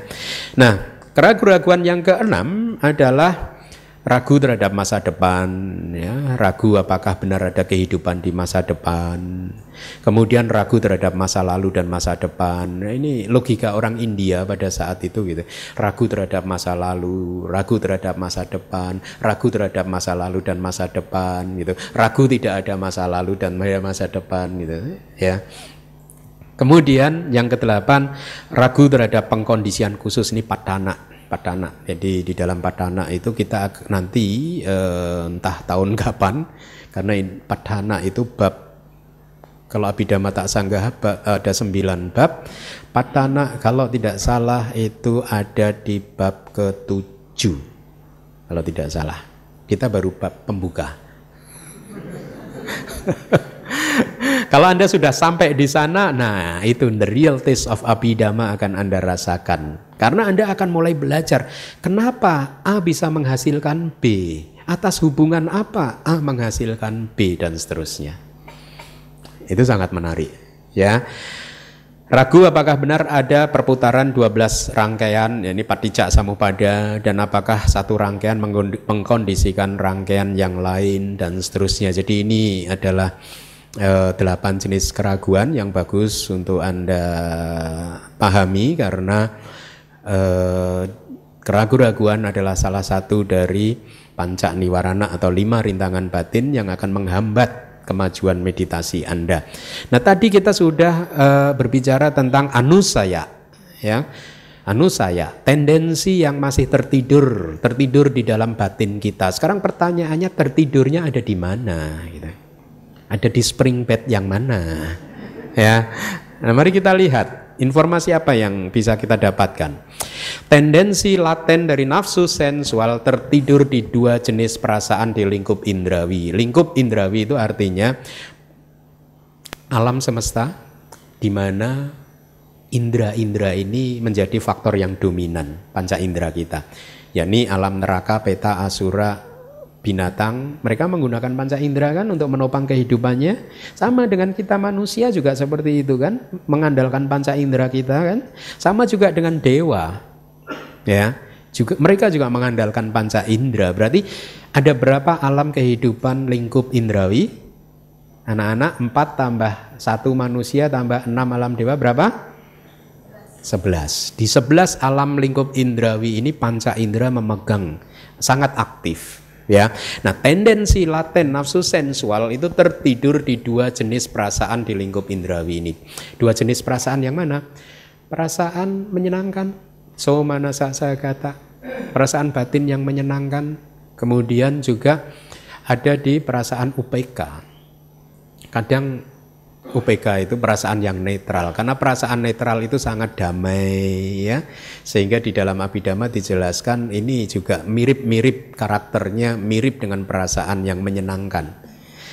Nah, keraguan-raguan yang keenam adalah ragu terhadap masa depan, ya, ragu apakah benar ada kehidupan di masa depan. Kemudian ragu terhadap masa lalu dan masa depan. Nah, ini logika orang India pada saat itu gitu. Ragu terhadap masa lalu, ragu terhadap masa depan, ragu terhadap masa lalu dan masa depan gitu. Ragu tidak ada masa lalu dan masa depan gitu, ya. Kemudian yang ke-8, ragu terhadap pengkondisian khusus, ini padana. Jadi di dalam padana itu kita nanti entah tahun kapan, karena padana itu bab, kalau Abhidhamma Tak Sanggaha ada 9 bab. Padana kalau tidak salah itu ada di bab ke-7, kalau tidak salah. Kita baru bab pembuka. Kalau Anda sudah sampai di sana, nah itu the real taste of Abhidhamma akan Anda rasakan. Karena Anda akan mulai belajar kenapa A bisa menghasilkan B, atas hubungan apa A menghasilkan B, dan seterusnya. Itu sangat menarik, ya. Ragu apakah benar ada perputaran 12 rangkaian, ya, ini Paticca Samuppada, dan apakah satu rangkaian mengkondisikan rangkaian yang lain, dan seterusnya. Jadi ini adalah 8 jenis keraguan yang bagus untuk Anda pahami, karena keraguan-raguan adalah salah satu dari panca niwarana atau 5 rintangan batin yang akan menghambat kemajuan meditasi Anda. Nah, tadi kita sudah berbicara tentang anusaya, ya. Anusaya, tendensi yang masih tertidur di dalam batin kita. Sekarang pertanyaannya, tertidurnya ada di mana gitu. Ada di spring bed yang mana, ya. Nah, mari kita lihat informasi apa yang bisa kita dapatkan. Tendensi laten dari nafsu sensual tertidur di 2 jenis perasaan di lingkup indrawi. Lingkup indrawi itu artinya alam semesta, di mana indra-indra ini menjadi faktor yang dominan panca indera kita, yakni alam neraka, peta, asura, binatang. Mereka menggunakan panca indera kan untuk menopang kehidupannya. Sama dengan kita manusia juga seperti itu kan, mengandalkan panca indera kita kan. Sama juga dengan dewa, ya. Mereka juga mengandalkan panca indera. Berarti ada berapa alam kehidupan lingkup indrawi? Anak-anak 4 tambah 1 manusia tambah 6 alam dewa berapa? 11. Di 11 alam lingkup indrawi ini panca indera memegang, sangat aktif. Ya, nah tendensi laten nafsu sensual itu tertidur di 2 jenis perasaan di lingkup indrawi ini. 2 jenis perasaan yang mana? Perasaan menyenangkan, somanasa kata, perasaan batin yang menyenangkan. Kemudian juga ada di perasaan UPK. Kadang UPK itu perasaan yang netral, karena perasaan netral itu sangat damai ya, sehingga di dalam Abhidhamma dijelaskan ini juga mirip-mirip karakternya, mirip dengan perasaan yang menyenangkan.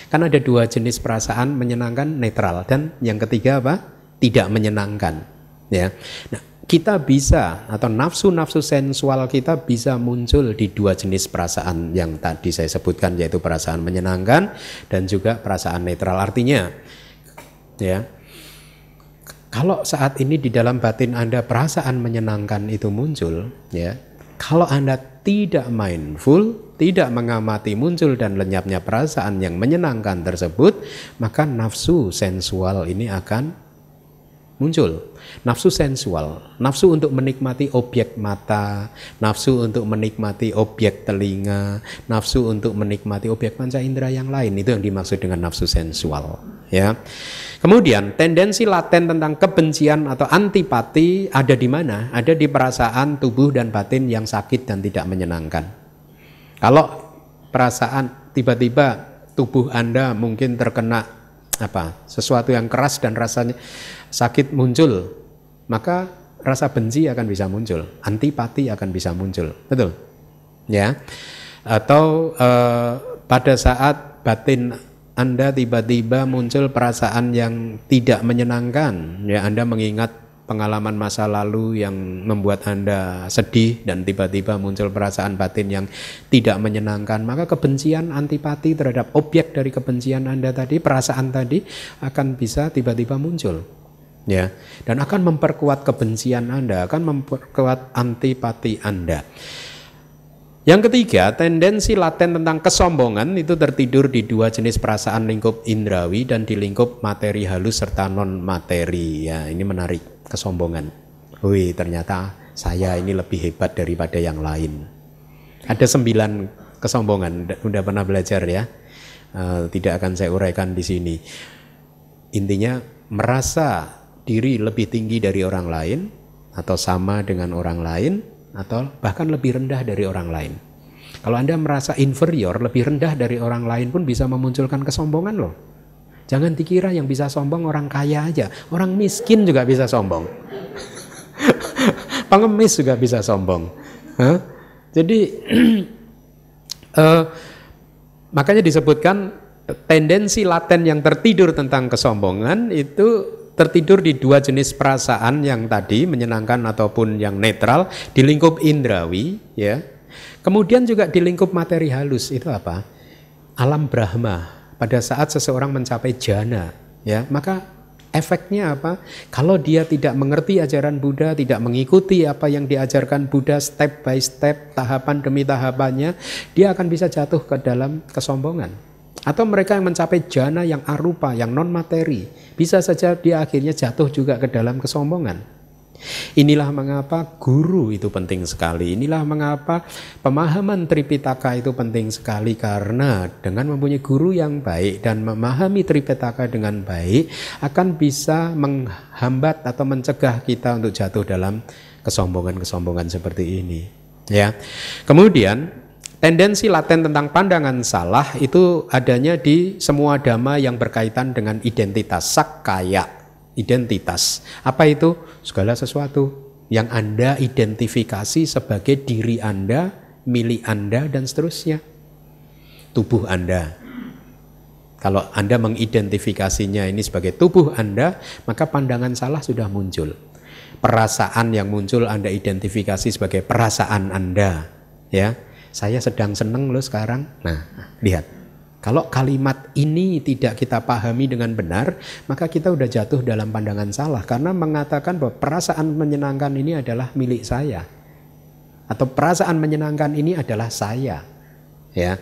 Kan ada 2 jenis perasaan, menyenangkan, netral, dan yang ketiga apa? Tidak menyenangkan ya. Nah, kita bisa atau nafsu-nafsu sensual kita bisa muncul di 2 jenis perasaan yang tadi saya sebutkan, yaitu perasaan menyenangkan dan juga perasaan netral. Artinya ya, kalau saat ini di dalam batin Anda perasaan menyenangkan itu muncul ya, kalau Anda tidak mindful, tidak mengamati muncul dan lenyapnya perasaan yang menyenangkan tersebut, maka nafsu sensual ini akan muncul. Nafsu sensual, nafsu untuk menikmati objek mata, nafsu untuk menikmati objek telinga, nafsu untuk menikmati objek panca indera yang lain, itu yang dimaksud dengan nafsu sensual ya. Kemudian tendensi laten tentang kebencian atau antipati ada di mana? Ada di perasaan tubuh dan batin yang sakit dan tidak menyenangkan. Kalau perasaan tiba-tiba tubuh Anda mungkin terkena sesuatu yang keras dan rasanya sakit muncul, maka rasa benci akan bisa muncul, antipati akan bisa muncul, betul? Ya. Atau pada saat batin Anda tiba-tiba muncul perasaan yang tidak menyenangkan, ya, Anda mengingat pengalaman masa lalu yang membuat Anda sedih dan tiba-tiba muncul perasaan batin yang tidak menyenangkan, maka kebencian, antipati terhadap objek dari kebencian Anda tadi, perasaan tadi akan bisa tiba-tiba muncul. Ya, dan akan memperkuat kebencian Anda, akan memperkuat antipati Anda. Yang ketiga, tendensi laten tentang kesombongan itu tertidur di 2 jenis perasaan lingkup indrawi dan di lingkup materi halus serta non materi. Ya, ini menarik, kesombongan. Wih, ternyata saya ini lebih hebat daripada yang lain. Ada 9 kesombongan, udah pernah belajar ya. Tidak akan saya uraikan di sini. Intinya merasa diri lebih tinggi dari orang lain, atau sama dengan orang lain, atau bahkan lebih rendah dari orang lain. Kalau Anda merasa inferior, lebih rendah dari orang lain pun bisa memunculkan kesombongan loh. Jangan dikira yang bisa sombong orang kaya aja, orang miskin juga bisa sombong. Pengemis juga bisa sombong. Jadi makanya disebutkan tendensi laten yang tertidur tentang kesombongan itu tertidur di 2 jenis perasaan yang tadi, menyenangkan ataupun yang netral, di lingkup indrawi ya. Kemudian juga di lingkup materi halus, itu apa? Alam Brahma. Pada saat seseorang mencapai jana ya, maka efeknya apa? Kalau dia tidak mengerti ajaran Buddha, tidak mengikuti apa yang diajarkan Buddha step by step, tahapan demi tahapannya, dia akan bisa jatuh ke dalam kesombongan. Atau mereka yang mencapai jana yang arupa, yang non materi, bisa saja dia akhirnya jatuh juga ke dalam kesombongan. Inilah mengapa guru itu penting sekali. Inilah mengapa pemahaman Tripitaka itu penting sekali, karena dengan mempunyai guru yang baik dan memahami Tripitaka dengan baik akan bisa menghambat atau mencegah kita untuk jatuh dalam kesombongan-kesombongan seperti ini. Ya. Kemudian tendensi laten tentang pandangan salah itu adanya di semua dhamma yang berkaitan dengan identitas, sakkaya, identitas. Apa itu? Segala sesuatu yang Anda identifikasi sebagai diri Anda, milik Anda, dan seterusnya. Tubuh Anda. Kalau Anda mengidentifikasinya ini sebagai tubuh Anda, maka pandangan salah sudah muncul. Perasaan yang muncul Anda identifikasi sebagai perasaan Anda, ya. Saya sedang seneng loh sekarang. Nah, lihat. Kalau kalimat ini tidak kita pahami dengan benar, maka kita udah jatuh dalam pandangan salah. Karena mengatakan bahwa perasaan menyenangkan ini adalah milik saya. atau perasaan menyenangkan ini adalah saya, ya.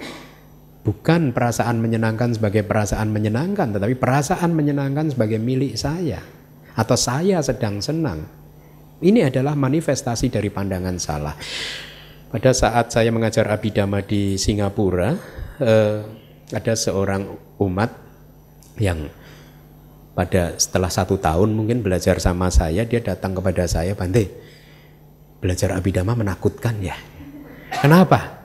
Bukan perasaan menyenangkan sebagai perasaan menyenangkan, tetapi perasaan menyenangkan sebagai milik saya, atau saya sedang senang. Ini adalah manifestasi dari pandangan salah. Pada saat saya mengajar Abhidhamma di Singapura, ada seorang umat yang setelah 1 tahun mungkin belajar sama saya, dia datang kepada saya, Bante, belajar Abhidhamma menakutkan ya. Kenapa?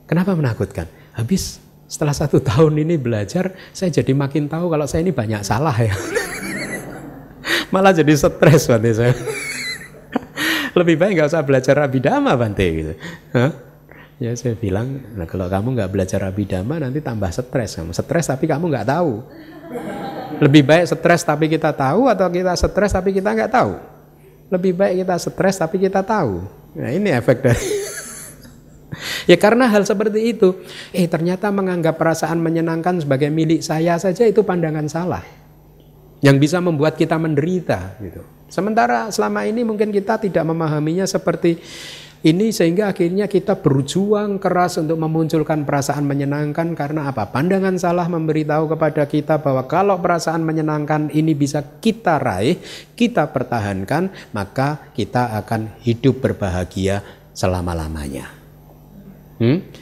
Kenapa menakutkan? Habis setelah 1 tahun ini belajar, saya jadi makin tahu kalau saya ini banyak salah ya. Malah jadi stres Bante saya. Lebih baik nggak usah belajar Abhidhamma Bante gitu. Hah? Ya saya bilang, nah, kalau kamu nggak belajar Abhidhamma nanti tambah stres. Kamu stres tapi kamu nggak tahu. Lebih baik stres tapi kita tahu, atau kita stres tapi kita nggak tahu? Lebih baik kita stres tapi kita tahu. Nah ini efek dari ya karena hal seperti itu. Ternyata menganggap perasaan menyenangkan sebagai milik saya saja itu pandangan salah, yang bisa membuat kita menderita gitu. Sementara selama ini mungkin kita tidak memahaminya seperti ini, sehingga akhirnya kita berjuang keras untuk memunculkan perasaan menyenangkan. Karena apa? Pandangan salah memberitahu kepada kita bahwa kalau perasaan menyenangkan ini bisa kita raih, kita pertahankan, maka kita akan hidup berbahagia selama-lamanya.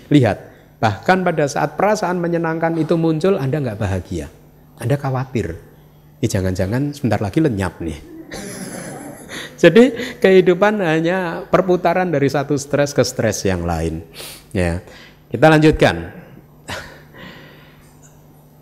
Lihat, bahkan pada saat perasaan menyenangkan itu muncul, Anda nggak bahagia, Anda khawatir. Jangan-jangan sebentar lagi lenyap nih. Jadi kehidupan hanya perputaran dari satu stres ke stres yang lain. Ya, kita lanjutkan.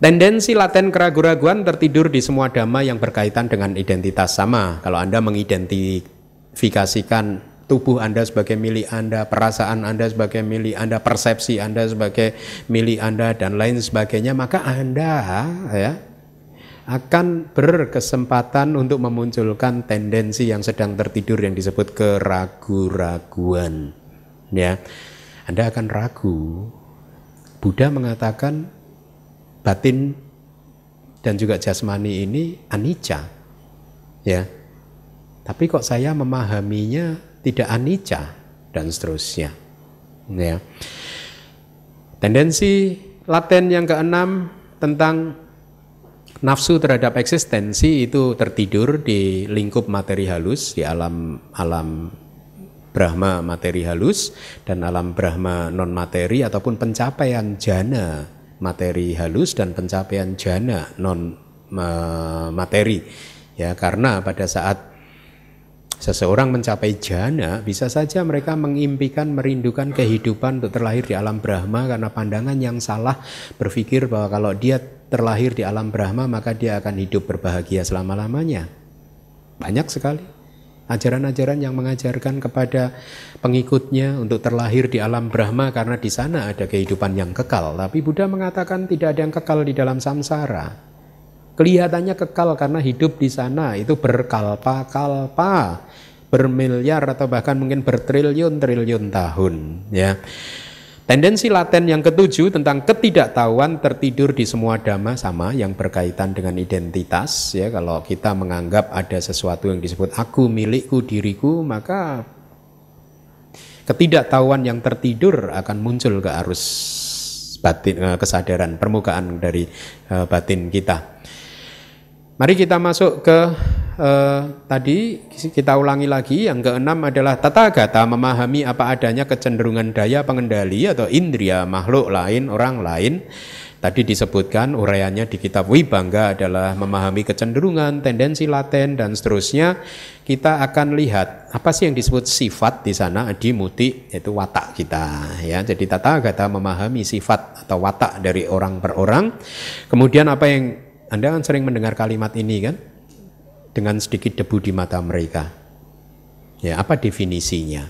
Tendensi laten keraguan-raguan tertidur di semua dhamma yang berkaitan dengan identitas. Sama, kalau Anda mengidentifikasikan tubuh Anda sebagai milik Anda, perasaan Anda sebagai milik Anda, persepsi Anda sebagai milik Anda, dan lain sebagainya, maka Anda ya akan berkesempatan untuk memunculkan tendensi yang sedang tertidur yang disebut keraguan-raguan. Ya, Anda akan ragu. Buddha mengatakan batin dan juga jasmani ini anicca. Ya, tapi kok saya memahaminya tidak anicca, dan seterusnya. Ya. Tendensi laten yang keenam tentang nafsu terhadap eksistensi itu tertidur di lingkup materi halus, di alam Brahma materi halus dan alam Brahma non materi, ataupun pencapaian jana materi halus dan pencapaian jana non materi. Ya, karena pada saat seseorang mencapai jana, bisa saja mereka mengimpikan, merindukan kehidupan untuk terlahir di alam Brahma, karena pandangan yang salah berpikir bahwa kalau dia terlahir di alam Brahma maka dia akan hidup berbahagia selama-lamanya. Banyak sekali ajaran-ajaran yang mengajarkan kepada pengikutnya untuk terlahir di alam Brahma karena di sana ada kehidupan yang kekal. Tapi Buddha mengatakan tidak ada yang kekal di dalam samsara. Kelihatannya kekal karena hidup di sana itu berkalpa-kalpa, bermiliar atau bahkan mungkin bertriliun-triliun tahun. Ya. Tendensi laten yang ketujuh tentang ketidaktahuan tertidur di semua dhamma, sama yang berkaitan dengan identitas. Ya, kalau kita menganggap ada sesuatu yang disebut aku, milikku, diriku, maka ketidaktahuan yang tertidur akan muncul ke arus batin, kesadaran, permukaan dari batin kita. Mari kita masuk ke tadi kita ulangi lagi. Yang keenam adalah tathagata, memahami apa adanya kecenderungan daya pengendali atau indria makhluk lain, orang lain. Tadi disebutkan uraiannya di kitab Vibhanga adalah memahami kecenderungan, tendensi laten dan seterusnya. Kita akan lihat apa sih yang disebut sifat di sana, adimuti, yaitu watak kita. Ya, jadi tathagata memahami sifat atau watak dari orang per orang. Kemudian apa yang Anda kan sering mendengar kalimat ini kan? Dengan sedikit debu di mata mereka. Ya, apa definisinya?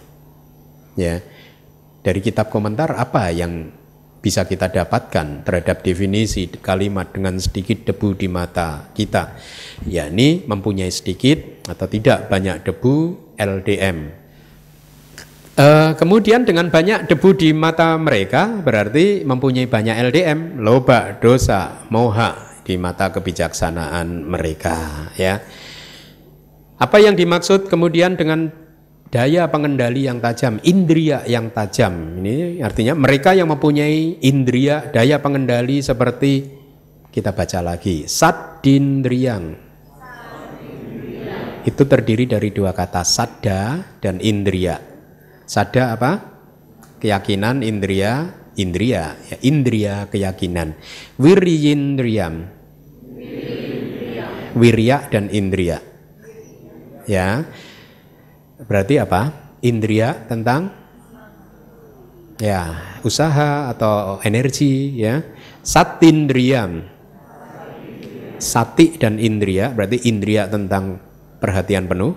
Ya. Dari kitab komentar apa yang bisa kita dapatkan terhadap definisi kalimat dengan sedikit debu di mata kita? Yakni mempunyai sedikit atau tidak banyak debu, LDM. Kemudian dengan banyak debu di mata mereka berarti mempunyai banyak LDM, loba, dosa, moha di mata kebijaksanaan mereka. Ya. Apa yang dimaksud kemudian dengan daya pengendali yang tajam, indria yang tajam. Ini artinya mereka yang mempunyai indria, daya pengendali seperti kita baca lagi, saddindriyang. Itu terdiri dari dua kata, sadda dan indria. Sadda apa? Keyakinan, indria, indria, ya, indria keyakinan. Wiryindriyam, wirya dan indria. Ya. Berarti apa? Indria tentang ya usaha atau energi, ya. Satindriyam, sati dan indria, berarti indria tentang perhatian penuh.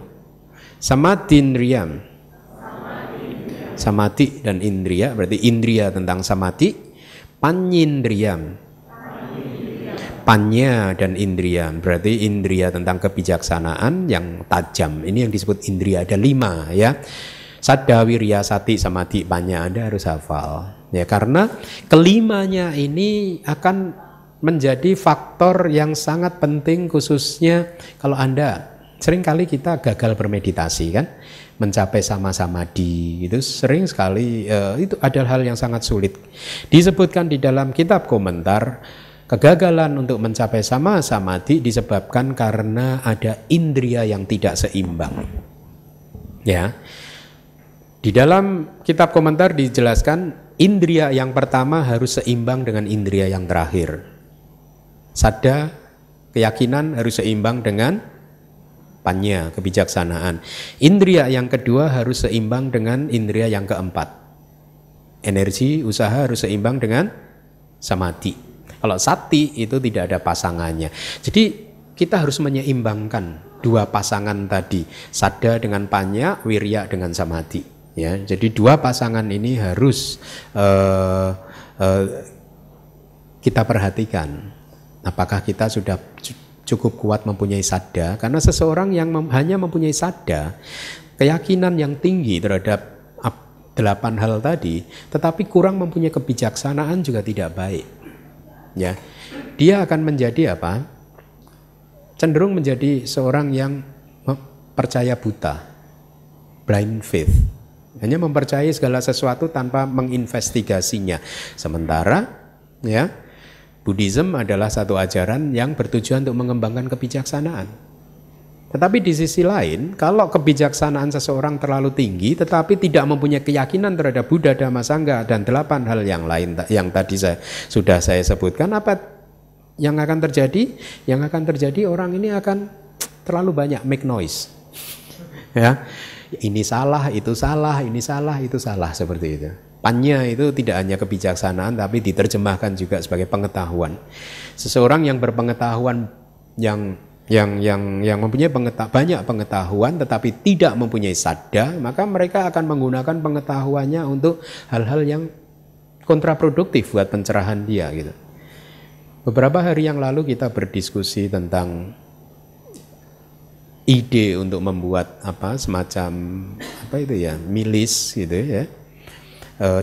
Samadindriyam, samati dan indria, berarti indria tentang samati. Panyindriyam, panya dan indria, berarti indria tentang kebijaksanaan yang tajam. Ini yang disebut indria, ada 5 ya. Sadda, wirya, sati, samadhi, panya, Anda harus hafal ya, karena kelimanya ini akan menjadi faktor yang sangat penting, khususnya kalau Anda seringkali kita gagal bermeditasi kan, mencapai sama-sama itu sering sekali itu adalah hal yang sangat sulit. Disebutkan di dalam kitab komentar, kegagalan untuk mencapai samadhi disebabkan karena ada indria yang tidak seimbang. Ya. Di dalam kitab komentar dijelaskan indria yang pertama harus seimbang dengan indria yang terakhir. Sadda, keyakinan, harus seimbang dengan panya, kebijaksanaan. Indria yang kedua harus seimbang dengan indria yang keempat. Energi, usaha harus seimbang dengan samadhi. Kalau sati itu tidak ada pasangannya. Jadi kita harus menyeimbangkan dua pasangan tadi, sadda dengan panya, wirya dengan samadhi. Ya, jadi dua pasangan ini harus kita perhatikan. Apakah kita sudah cukup kuat mempunyai sadda? Karena seseorang yang hanya mempunyai sadda, keyakinan yang tinggi terhadap 8 hal tadi, tetapi kurang mempunyai kebijaksanaan juga tidak baik. Ya, dia akan menjadi apa? Cenderung menjadi seorang yang percaya buta, blind faith, hanya mempercayai segala sesuatu tanpa menginvestigasinya. Sementara, ya, Buddhism adalah satu ajaran yang bertujuan untuk mengembangkan kebijaksanaan. Tetapi di sisi lain, kalau kebijaksanaan seseorang terlalu tinggi tetapi tidak mempunyai keyakinan terhadap Buddha, Dhamma, Sangha dan 8 hal yang lain yang tadi sudah saya sebutkan, apa yang akan terjadi? Yang akan terjadi, orang ini akan terlalu banyak make noise. Ya. Ini salah, itu salah, ini salah, itu salah, seperti itu. Panya itu tidak hanya kebijaksanaan tapi diterjemahkan juga sebagai pengetahuan. Seseorang yang berpengetahuan yang mempunyai banyak pengetahuan tetapi tidak mempunyai sadda, maka mereka akan menggunakan pengetahuannya untuk hal-hal yang kontraproduktif buat pencerahan dia gitu. Beberapa hari yang lalu kita berdiskusi tentang ide untuk membuat semacam milis gitu ya,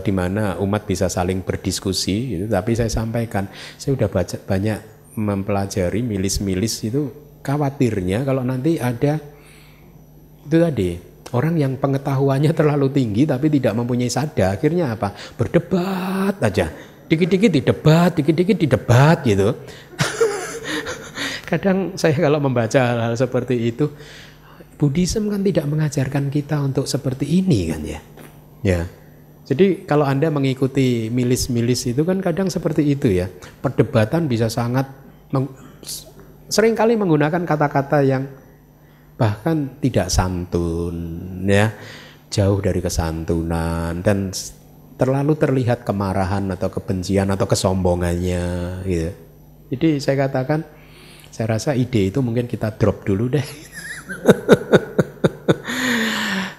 di mana umat bisa saling berdiskusi gitu. Tapi saya sampaikan, saya sudah banyak mempelajari milis-milis itu. Khawatirnya kalau nanti ada itu tadi, orang yang pengetahuannya terlalu tinggi tapi tidak mempunyai sadda, akhirnya apa? Berdebat aja, dikit-dikit didebat gitu. Kadang saya kalau membaca hal-hal seperti itu, Buddhism kan tidak mengajarkan kita untuk seperti ini kan ya. Ya. Jadi kalau Anda mengikuti milis-milis itu kan kadang seperti itu ya. Perdebatan bisa sangat seringkali menggunakan kata-kata yang bahkan tidak santun ya, jauh dari kesantunan, dan terlalu terlihat kemarahan atau kebencian atau kesombongannya gitu. Jadi saya katakan, saya rasa ide itu mungkin kita drop dulu deh.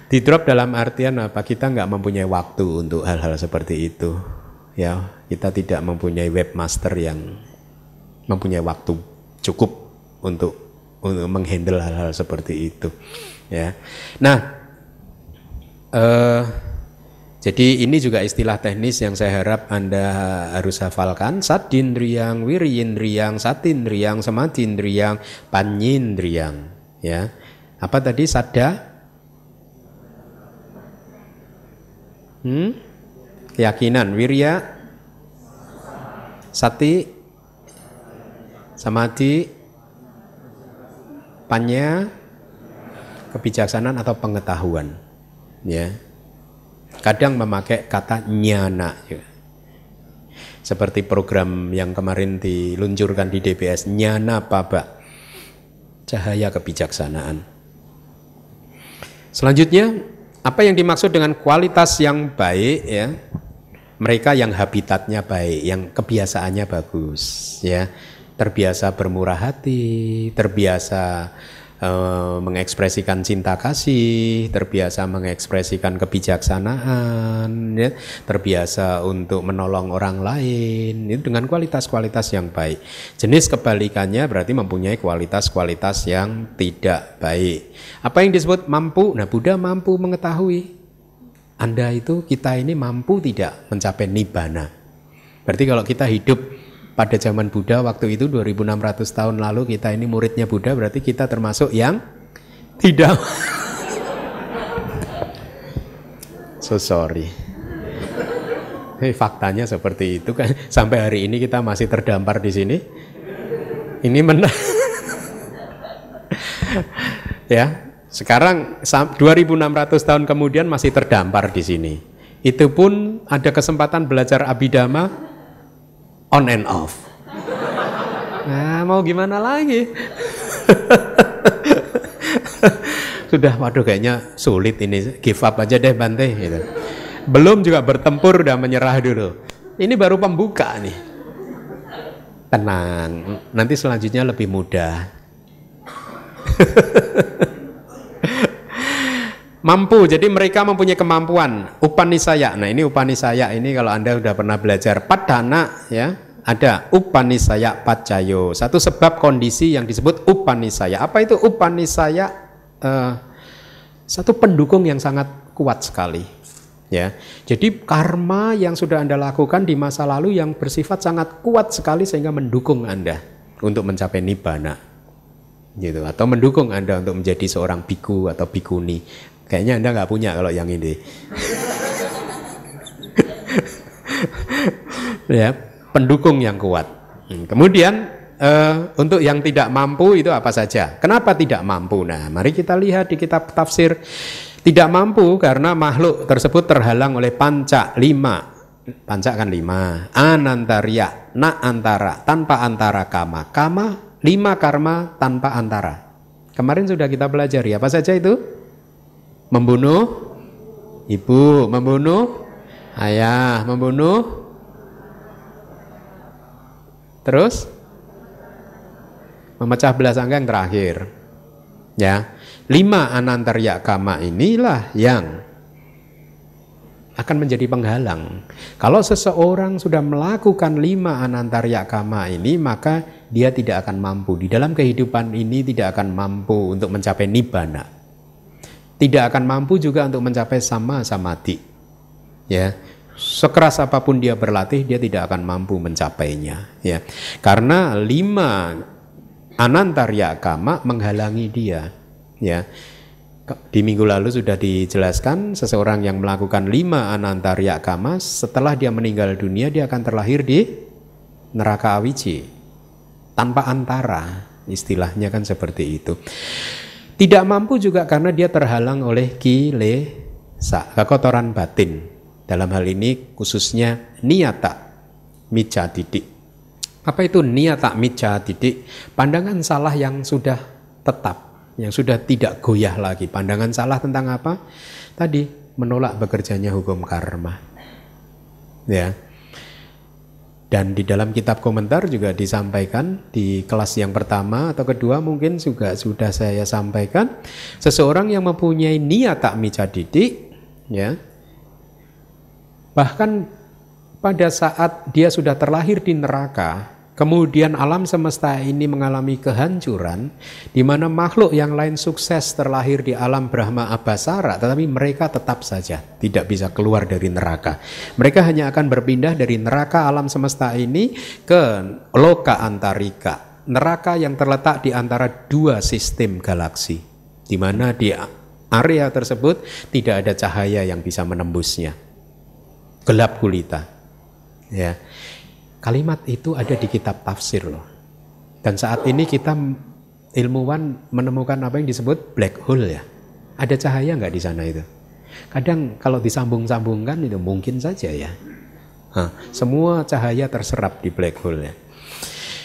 Di drop dalam artian apa? Kita nggak mempunyai waktu untuk hal-hal seperti itu ya. Kita tidak mempunyai webmaster yang mempunyai waktu cukup untuk menghandle hal-hal seperti itu ya. Nah, jadi ini juga istilah teknis yang saya harap Anda harus hafalkan. Saddindriyang, wiryindriyang, satindriyang, samadindriyang, panyindriyang ya. Apa tadi? Sadda, Keyakinan. Wirya, sati, samadhi, panya, kebijaksanaan atau pengetahuan. Ya. Kadang memakai kata nyana juga. Seperti program yang kemarin diluncurkan di DBS, nyana paba, cahaya kebijaksanaan. Selanjutnya, apa yang dimaksud dengan kualitas yang baik ya? Mereka yang habitatnya baik, yang kebiasaannya bagus ya. Terbiasa bermurah hati, terbiasa mengekspresikan cinta kasih, terbiasa mengekspresikan kebijaksanaan, ya, terbiasa untuk menolong orang lain, itu dengan kualitas-kualitas yang baik. Jenis kebalikannya berarti mempunyai kualitas-kualitas yang tidak baik. Apa yang disebut mampu? Nah, Buddha mampu mengetahui Anda itu, kita ini mampu tidak mencapai nibbana. Berarti kalau kita hidup pada zaman Buddha waktu itu 2600 tahun lalu, kita ini muridnya Buddha, berarti kita termasuk yang tidak. So sorry. Faktanya seperti itu kan. Sampai hari ini kita masih terdampar di sini. Ini ya, sekarang 2600 tahun kemudian masih terdampar di sini. Itu pun ada kesempatan belajar Abhidhamma on and off. Nah, mau gimana lagi? Sudah, waduh kayaknya sulit ini, give up aja deh Bante gitu. Belum juga bertempur udah menyerah dulu. Ini baru pembuka nih. Tenang, nanti selanjutnya lebih mudah. Mampu, jadi mereka mempunyai kemampuan Upanisaya. Nah, ini Upanisaya ini kalau Anda sudah pernah belajar Padana ya, ada Upanisaya Paccayo. Satu sebab kondisi yang disebut Upanisaya. Apa itu Upanisaya? Satu pendukung yang sangat kuat sekali ya. Jadi karma yang sudah Anda lakukan di masa lalu yang bersifat sangat kuat sekali sehingga mendukung Anda untuk mencapai nibbana gitu, atau mendukung Anda untuk menjadi seorang biku atau bikuni. Kayaknya Anda nggak punya kalau yang ini. Ya, pendukung yang kuat. Kemudian untuk yang tidak mampu itu apa saja? Kenapa tidak mampu? Nah, mari kita lihat di kitab tafsir. Tidak mampu karena makhluk tersebut terhalang oleh panca 5. Panca kan 5. Anantarya, na antara, tanpa antara kama. Kama 5 karma tanpa antara. Kemarin sudah kita pelajari apa saja itu? Membunuh ibu, membunuh ayah, membunuh terus memecah belah sangka yang terakhir ya. 5 anantarya kama inilah yang akan menjadi penghalang. Kalau seseorang sudah melakukan 5 anantarya kama ini, maka dia tidak akan mampu di dalam kehidupan ini, tidak akan mampu untuk mencapai nibbana. Tidak akan mampu juga untuk mencapai sama samadhi. Ya, sekeras apapun dia berlatih, dia tidak akan mampu mencapainya. Ya, karena 5 anantarya kama menghalangi dia. Ya, di minggu lalu sudah dijelaskan seseorang yang melakukan 5 anantarya kama setelah dia meninggal dunia dia akan terlahir di neraka awici tanpa antara, istilahnya kan seperti itu. Tidak mampu juga karena dia terhalang oleh kilesa, kekotoran batin. Dalam hal ini khususnya niyata micca didik. Apa itu niyata micca didik? Pandangan salah yang sudah tetap, yang sudah tidak goyah lagi. Pandangan salah tentang apa? Tadi menolak bekerjanya hukum karma. Ya. Dan di dalam kitab komentar juga disampaikan di kelas yang pertama atau kedua mungkin juga sudah saya sampaikan, seseorang yang mempunyai niyata micca didik ya, bahkan pada saat dia sudah terlahir di neraka, kemudian alam semesta ini mengalami kehancuran, di mana makhluk yang lain sukses terlahir di alam Brahma Abhasara, tetapi mereka tetap saja tidak bisa keluar dari neraka. Mereka hanya akan berpindah dari neraka alam semesta ini ke loka antarika, neraka yang terletak di antara 2 sistem galaksi, di mana di area tersebut tidak ada cahaya yang bisa menembusnya. gelap gulita. Ya. Kalimat itu ada di kitab tafsir loh. Dan saat ini kita ilmuwan menemukan apa yang disebut black hole ya. Ada cahaya nggak di sana itu? Kadang kalau disambung-sambungkan itu mungkin saja ya. Semua cahaya terserap di black hole ya.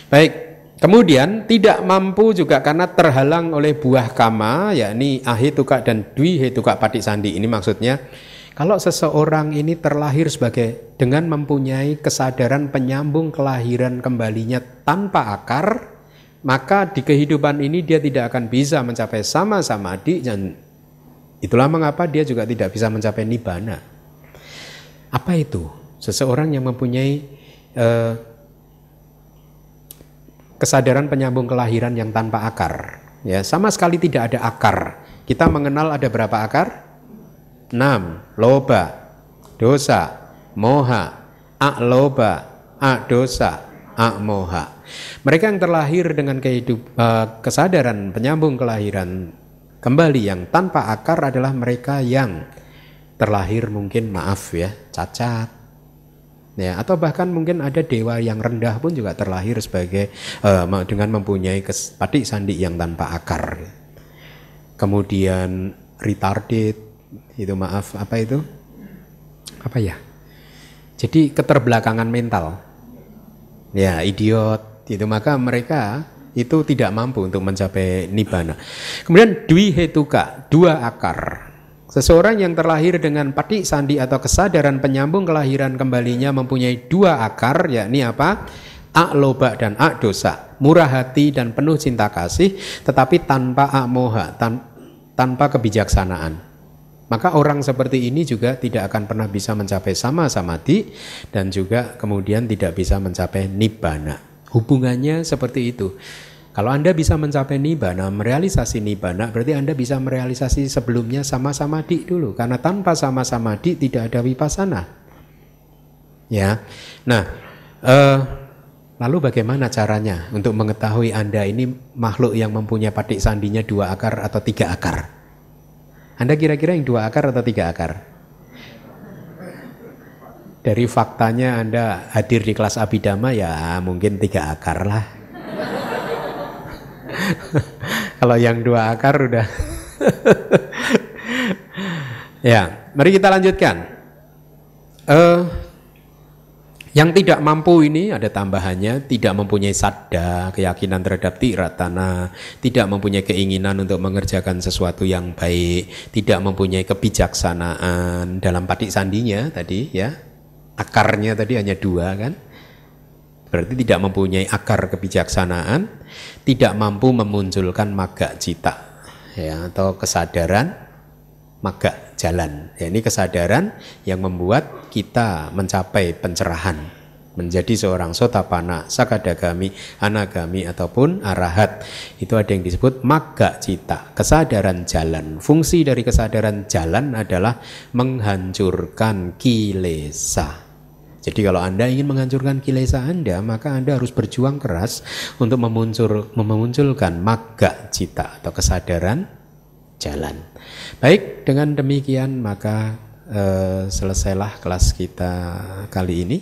Baik, kemudian tidak mampu juga karena terhalang oleh buah kama, yakni ahetuka dan dwihetuka paticandi. Ini maksudnya kalau seseorang ini terlahir sebagai dengan mempunyai kesadaran penyambung kelahiran kembalinya tanpa akar, maka di kehidupan ini dia tidak akan bisa mencapai sama samadhi, dan itulah mengapa dia juga tidak bisa mencapai nibbana. Apa itu? Seseorang yang mempunyai kesadaran penyambung kelahiran yang tanpa akar, ya, sama sekali tidak ada akar. Kita mengenal ada berapa akar? 6. Loba, dosa, moha, aloba, adosa, moha. Mereka yang terlahir dengan kesadaran penyambung kelahiran kembali yang tanpa akar adalah mereka yang terlahir mungkin cacat, ya, atau bahkan mungkin ada dewa yang rendah pun juga terlahir sebagai dengan mempunyai paticandi yang tanpa akar. Kemudian retarded, itu jadi keterbelakangan mental, ya, idiot itu, maka mereka itu tidak mampu untuk mencapai nibbana. Kemudian dwihetuka, 2 akar. Seseorang yang terlahir dengan paticandi atau kesadaran penyambung kelahiran kembalinya mempunyai 2 akar, yakni apa? Aloba dan dosa, murah hati dan penuh cinta kasih, tetapi tanpa moha, tanpa kebijaksanaan. Maka orang seperti ini juga tidak akan pernah bisa mencapai sama samadhi dan juga kemudian tidak bisa mencapai nibbana. Hubungannya seperti itu. Kalau Anda bisa mencapai nibbana, merealisasi nibbana, berarti Anda bisa merealisasi sebelumnya sama samadhi dulu. Karena tanpa sama samadhi tidak ada vipassana. Ya. Nah, lalu bagaimana caranya untuk mengetahui Anda ini makhluk yang mempunyai paticsandinya 2 akar atau 3 akar? Anda kira-kira yang 2 akar atau 3 akar? Dari faktanya Anda hadir di kelas Abhidhamma, ya mungkin 3 akar lah. Kalau yang 2 akar udah. Ya, mari kita lanjutkan. Yang tidak mampu ini ada tambahannya, tidak mempunyai saddha, keyakinan terhadap tiratana, tidak mempunyai keinginan untuk mengerjakan sesuatu yang baik, tidak mempunyai kebijaksanaan dalam paticsandinya tadi, ya. Akarnya tadi hanya 2 kan? Berarti tidak mempunyai akar kebijaksanaan, tidak mampu memunculkan magga cita, ya, atau kesadaran magga, jalan. Ya, ini kesadaran yang membuat kita mencapai pencerahan, menjadi seorang sotapanna, sakadagami, anagami ataupun arahat. Itu ada yang disebut magga cita, kesadaran jalan. Fungsi dari kesadaran jalan adalah menghancurkan kilesa. Jadi kalau Anda ingin menghancurkan kilesa Anda, maka Anda harus berjuang keras untuk memunculkan magga cita atau kesadaran jalan. Baik, dengan demikian maka selesailah kelas kita kali ini.